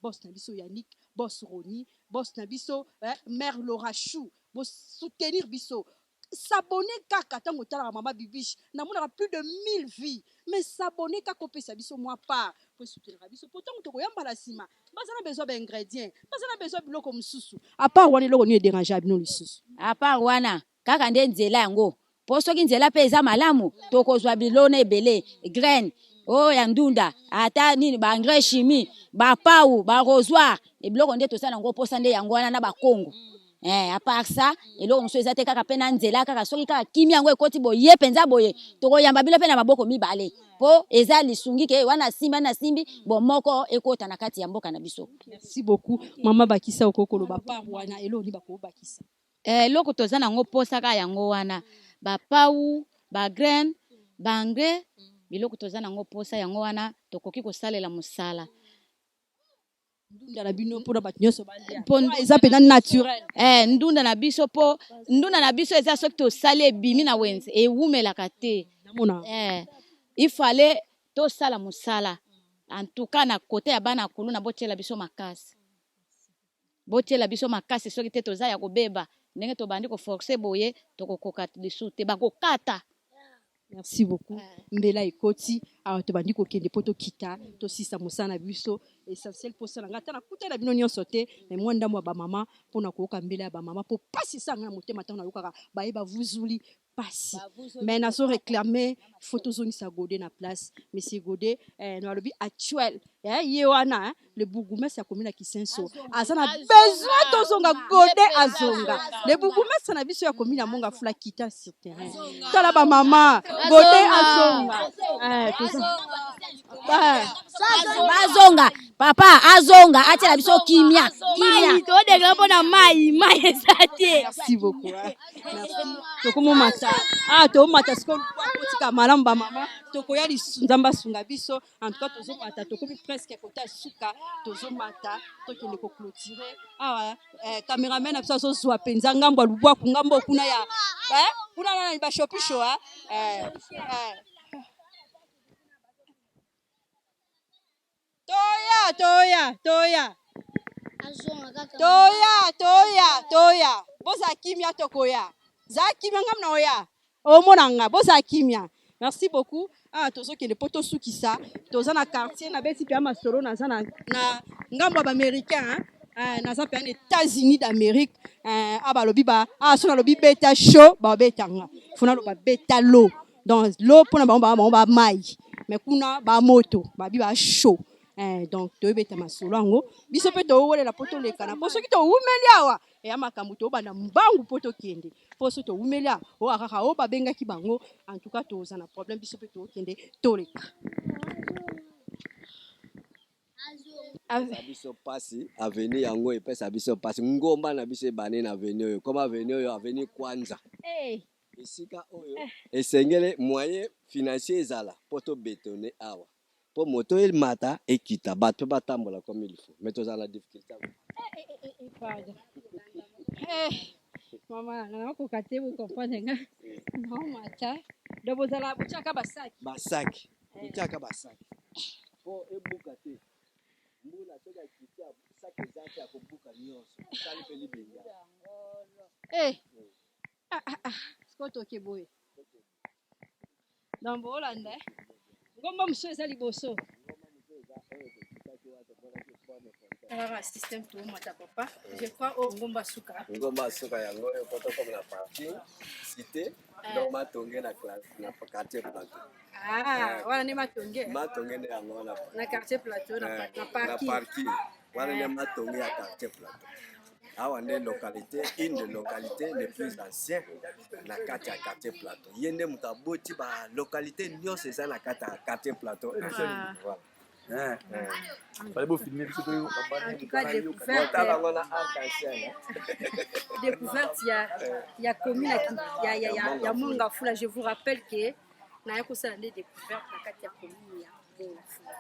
bos na biso Yannick bos Roni bos na biso mère Lorachou bosoutenir biso s'abonner kaka ntango otalaka mama bibiche namonaka plus de 1000 vies mais s'abonner kaka opesa biso mwa part po soutenir biso po ntango tokoyambala nsima baza na besoin baingrédient baza na besoin biloko mosusu apart wana eloko nini edérange bino lisusu apart wana kaka nde nzela yango po soki nzela mpe eza malamu tokozwa bilona ebele graine oyo ya ndunda ata nini baengrais chimie bapau barosoir ebiloko nde tosala yango mposa nde yango wana na bakongo à part ça eloko mosusu eza te kaka mpe na nzela kaka soki kaka kimi yango ekoti boye mpenza boye tokoyamba bino mpe na maboko mibale mpo eza lisungi ke wana na simbi bo moko ekota na kati ya mboka na biso. Merci beaucoup mama bakisa okokoloba par wana eloko ni bakobakisa eloko toza nango mposa kaka yango wana bapau bagraine baengrais biloko toza nango mposa yango wana tokoki kosalela mosala ndunda na bino mpona bato nyonso balia eza pena naturel ndunda na biso po ndunda na biso eza soki tosali ebimi na wenze ewumelaka te il fallait tosala mosala en tout cas na kote ya bana kuluna botiela biso makasi soki te toza ya kobeba ndenge tobandi koforce boye tokokoka lisu te bakokata. Merci beaucoup. Mbela ekoti awa tobandi kokende po tokita tosisa mosala na biso essentiel pour ça ngata na kuta na bino nyonso te mais moi ndambo ya bamama mpona koyoka mbela ya bamama po pasi sanga na motema ntango nayokaka bayeba vuzuli pasi mais nazo réclamer photo zone sa Godé na place monsieur Godé na lobi actuel ye wana le bourgmestre ya commune ya Kisenso azana besoin tozonga Godé azonga le bourgmestre na biso ya commune ya Monga Fula kita sur terrain tala ba mama Godé azonga bazonga papa azonga atela biso kimia to de grampo na mai ezate. Merci beaucoup tokomo mata to mata sko kotika malamu ba mama tokoya nzamba sunga biso en tout cas tozo mata tokomi presque kota suka tozo mata tokende ko clôturer cameraman na biso so zwa penza ngambo lubwa ku ngambo kuna ya kuna na ba shopisho toya boza kimia tokoya za kimia ngamna oya omonanga boza kimia. Merci beaucoup tozo kende poto sukisa toza na quartier na beti pia masolo naza na ngambo ba américain naza pia na États-Unis d'Amérique abalobi ba so na lobi beta show ba betanga funa lo ba beta lo donc lo pona ba mai mais kuna ba moto ba bi ba show donc toyebeta masolo yango biso mpe towolela po tolekana po soki towumeli awa eya makambo tobanda mbangu po tokende po so towumeli awa oyo kaka oyo babengaki bango en tout cas toza na problème biso mpe tokende toleka biso pasi aveni yango epesa biso pasi ngomba na biso ebane na aveni oyo koma aveni oyo aveni kwanza esika oyo esengele moyen financier ezala po tobetone awa po moto el mata ekita bato batambola comme il faut mais tozala difficulté pardon mama na ko kate vous comprendre nga non mata do bozala buchaka basaki utaka basaki po ebuka te Sikotoke boye donc boolanda ngomba mosusu eza liboso système toomata papa je crois o ngomba suka yango oyo poto comme na parking cité donc matonge na quartier plateau wana nde matonge nde yango na quartier plateau na parking wana nde matonge ya quartier plateau awa nde localité une des localités les plus anciennes na kati ya quartier plateau ye nde moto aboti balocalité nyonso eza na kati ya quartier plateau découverte ya commune ya Mongafula. Je vous rappelle que naya kosala nde découverte na kati ya commune ya Mongafula.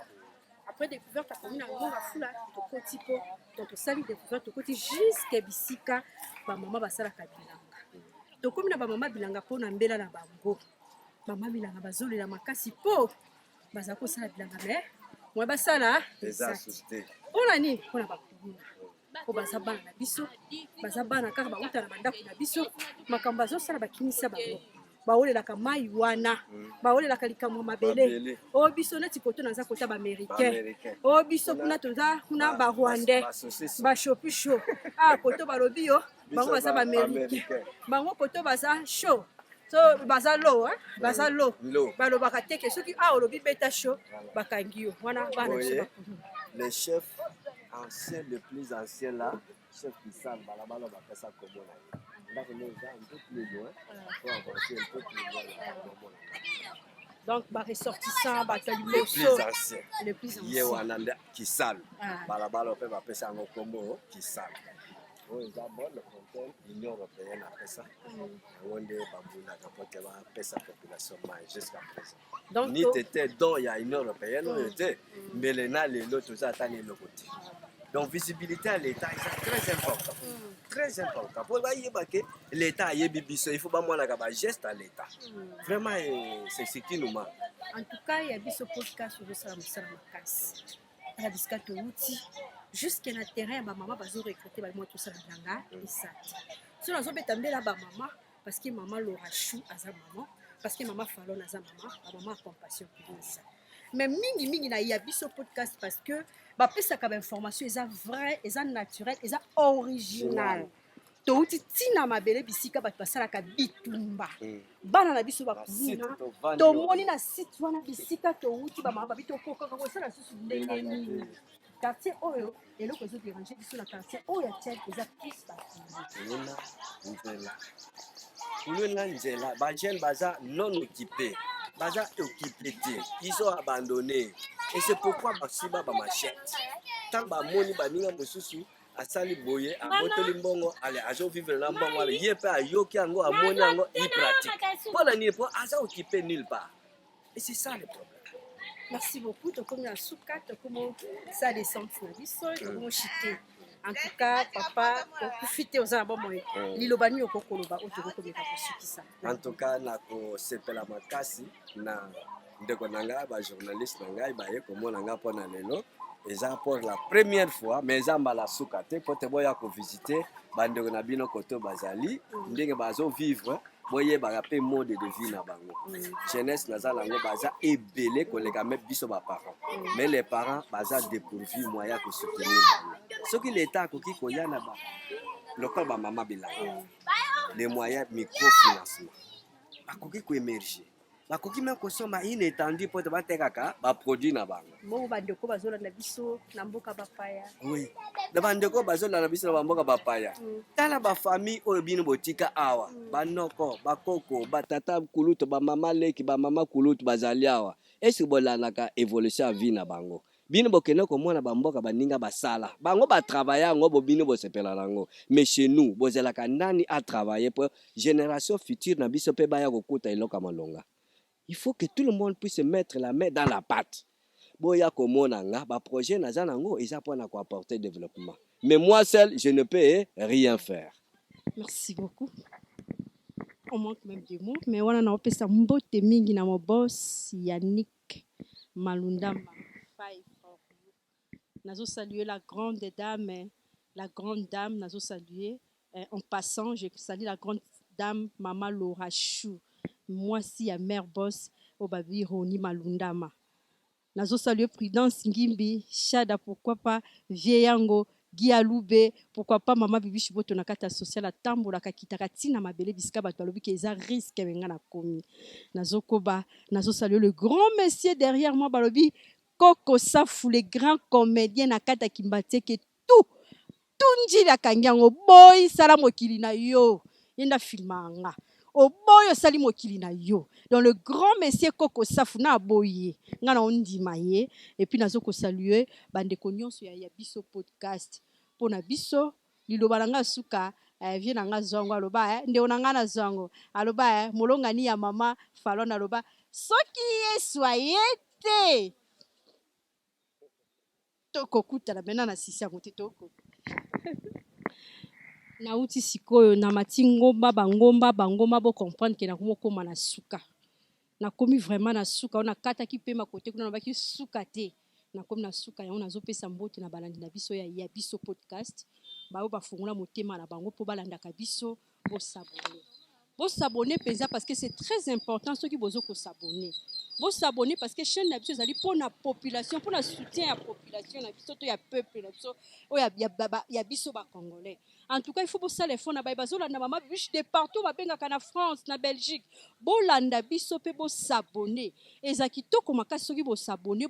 Après découverte ya commune ya Mongafula tokoti po donc tosali découverte tokoti jusqu'à bisika bamama basalaka bilanga tokomi na bamama bilanga mpo na mbela na bango mama bilanga bazolela makasi po baza kosala bilanga mais moi basala mpona nini mpona bakomuna po baza bana na biso baza bana kaka bauta na bandako na biso makambo bazosala bakimisa bango baolelaka mai wana baolelaka likambo mabele oyo biso neti koto naza kota baaméricain oyo biso kuna toza kuna barwandais bashopisho koto balobi yo bango baza baaméricain bango koto baza show so baza lo balobaka teke soki olobi beta show bakangi yo wana bana biso les chefs anciens le plus ancien là chef Kisal balabala bapesa komona ndako neza un peu plus loin pour avancer un peu plus loin donc ressortissant les plus anciens ye wana nde Kisal balabala pe bapesa yango kombo Kisal oyo eza bonne fontaine union européenne apesa yango nde babundaka po te bapesa population mai jusqu'à présent ni tete don ya union européenne oyo te mbele na lelo toza atani eloko te donc visibilité à l'état est très important pour bayeba ke l'état ayebi biso il faut bamonaka bageste à l'état vraiment c'est ce qui nous manque en tout cas ya biso podcast ozosala mosala makasi ala bisika touti jusque na terrain ya bamama bazorecrute bamwa tosala bilanga esati so nazobeta mbela bamama parce que mama Lorachou aza mama parce que mama Falon aza mama bamama ya compassion publisa mais mingi na ya biso podcast parce que bapesaka bainformation eza vrai eza naturel eza original touti ntina mabele bisika bato basalaka bitumba bana na biso bakulina tomoni na site wana bisika touti bamama babi tokokaka kosala susu ndenge nini quartier oyo eloko ezoderange biso na quartier oyo ya tiel eza plus kuluna nzela bajene baza non occupé baza occupé te ils ont abandonné et c'est pourquoi basiba bamachete ntango bamoni baninga mosusu asali boye abotoli mbongo ale azovivre na mbongo ale ye mpe ayoki yango amoni yango ipratique mpona nini mpo aza occupé nulle part et c'est ça le problème. Merci beaucoup tokomi na suka tokomo sa descente na biso tokomo chite en tout cas papa okufite ozala bomoi liloba nini okokoloba oyo tokokomeka kosukisa en tout cas nakosepela makasi na ndeko na ngai bajournaliste na ngai baye komona ngai mpona lelo eza pour la première fois mais eza mbala suka te po te boya kovisite bandeko na bino koto bazali ndenge bazovivre boyebaka mpe mode de vie na bango jeunesse naza nango baza ebele koleka me biso baparent mais les parents baza dépourvu moyen kosoutenir bango soki l'état akoki koya na lokola bamama bilanga les moyens microfinancement bakoki koémerger bakoki me kosomba une étendue mpo te batekaka baproduit na bango bongo bandeko bazolanda biso na mboka bapaya oui na bandeko bazolanda biso na bamboka bapaya tala bafamille oyo bino botika awa banoko bakoko batata kulutu bamama leki bamama kulutu bazali awa esi bolandaka évolution ya vie na bango bino bokende komona bamboka baninga basala bango batravaille yango bo bino bosepela nango mais chez nous bozelaka nani atravaille po génération future na biso mpe baya kokuta eloko malonga. Il faut que tout le monde puisse mettre la main dans la pâte. Boya komonanga, ba projet nazanango, ils apprennent à quoi apporter développement. Mais moi seul, je ne peux rien faire. Merci beaucoup. On manque même des mots, mais on a opesa mbote mingi na mo boss Yannick Malundama. Nazo saluer la grande dame, nazo saluer. En passant, je salue la grande dame Maman Laura Chou. Moi si à mère boss au babi Roni Malundama. Nazo saluer Prudence Ngimbi, Chada pourquoi pas Vieyango, Guy Aloube, pourquoi pas Maman Bibi Chiboto na kata social à Tambola kakitaka tina mabele biska bato balobi ke za risque benga na komi. Nazo koba, nazo saluer le grand monsieur derrière moi balobi Koko Safu, le grand comédien na kata kimbate ke tout tunji la kanyango boy sala mokili na yo yenda filmanga o boy sali mokili na yo dans le grand monsieur Koko Safu na boye nga na ondima ye et puis nazo ko saluer bande ko nyonso ya biso podcast pona biso liloba nanga suka vie nanga zongo aloba nde onanga na zongo aloba molongani ya mama falona aloba soki Yesu ayete toko kuta la mena na sisi yango toko na uti sikoyo na mati bangomba bo comprendre que na komokoma na suka na komi vraiment na suka ona kata ki pe makote kuna na baki suka te na komi na suka ya ona zopesa mbote na balandi na biso ya biso podcast ba ba fungula motema na bango po balanda ka biso bo s'abonner pesa parce que c'est très important ceux qui bozo ko s'abonner. Vous s'abonner parce que chaîne nabiso zali pour la population, pour le soutien à la population, nabiso to ya peuple nabiso, ya biso ba congolais. En tout cas, il faut que ça les fonds na bazo la na mama biche de partout ba benga kana France, na Belgique. Bo landa biso pe bo s'abonner. Ezaki to komaka soki bo s'abonner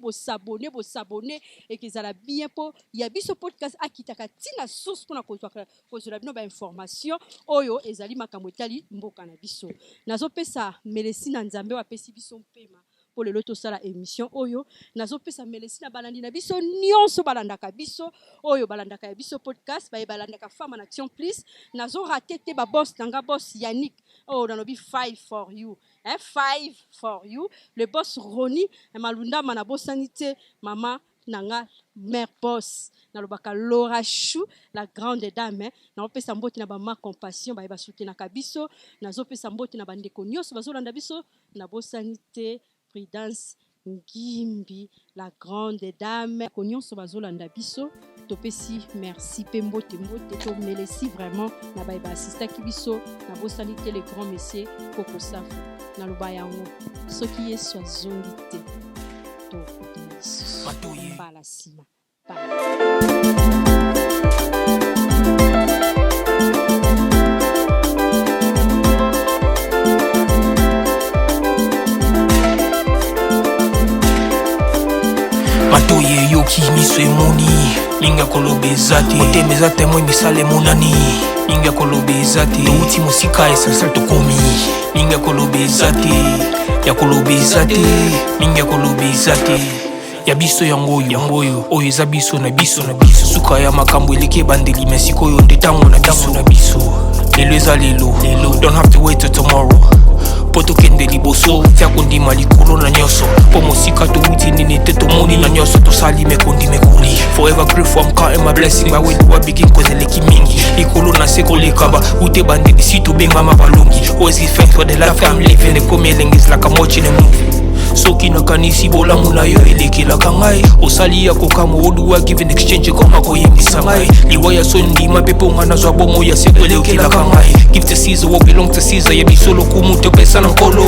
et que ça la bien pour ya biso podcast akitaka tina source pour na kozwa bino ba information oyo ezali makambo etali mboka na biso. Nazo pesa melesi na nzambe wa pesi biso mpema. Pour le loto sala émission oyo nazo pesa melesi na balandi na biso nyonso balandaka biso oyo balandaka biso podcast balandaka femme en action plus nazo raté te ba boss tanga boss Yannick oh dans lobi 5 for you 5 for you le boss Roni malunda mana bosanité mama nanga mère boss na lobaka Laura Chou la grande dame na opesa mboti na ba ma compassion ba soutenir na biso nazo pesa mboti na bandeko nyonso bazolanda biso na bosanité Prudence Ngimbi, la grande dame. Konyon so bazolanda biso, topesi merci pembote to melesi vraiment na ba assista kibiso na bosanité les grands messieurs Koko Safu na lobayango. Soki Yesu azongite to matoye pala sima. Matoye yoki miso emoni linga kolobe zate otemeza temwe misale monani linga kolobe zate uti musika essentiel tokomi linga kolobe zate ya kolobe zate linga kolobe zate ya biso yangoyo oyo eza biso na biso suka ya makambo eleke bandeli mesiko yo nde tango na biso lelo eza lelo don't have to wait till tomorrow poto kende liboso tia kondima likolo na nyoso po mosika to uti nini te to moni na nyoso to sali me kondi me kuli forever grateful I'm counting my blessing by way to begin cause eleki mingi likolo na seko lekaba ute bande di situ benga mabalongi always give thanks for the life I'm living the coming is like I'm watching a movie soki na kanisi bola muna yo elekela kangai osali ya kokamo oduwa give in exchange koma koyembisa ngai liwaya sondi mapepo ngana zwa bomo ya seko elekela kangai give to Caesar what belong to Caesar ye bisolo kumuto pesa na nkolo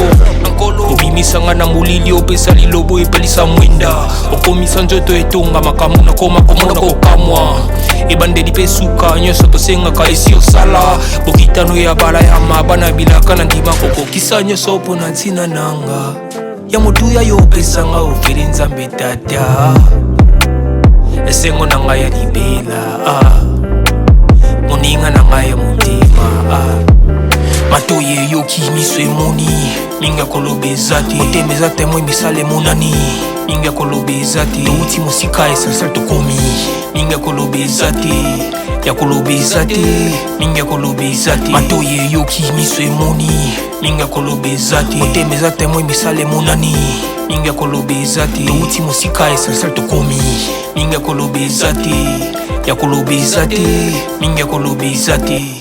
obimisa ngana mulili opesa lilobo epelisa mwinda okomisa njoto etonga makamu na koma komona kokamwa ebandeli pesuka nyoso tosengaka esi osala bokitano ya bala ya mabana bilaka na ndima kokokisa nyoso pona ntina nanga ya motuya yo pesanga oferi nzambe tata esengo na ngai ya libela moninga na ngai ya motema matoye yoki miso emoni linga kolobe zate otemeza temwe misale monani linga kolobe zate uti musika essentiel tokomi linga kolobe zate ya kolobe zate linga kolobe zate matoye yoki miso emoni linga kolobe zate otemeza temwe misale monani linga kolobe zate uti musika essentiel tokomi linga kolobe zate ya kolobe zate linga kolobe zate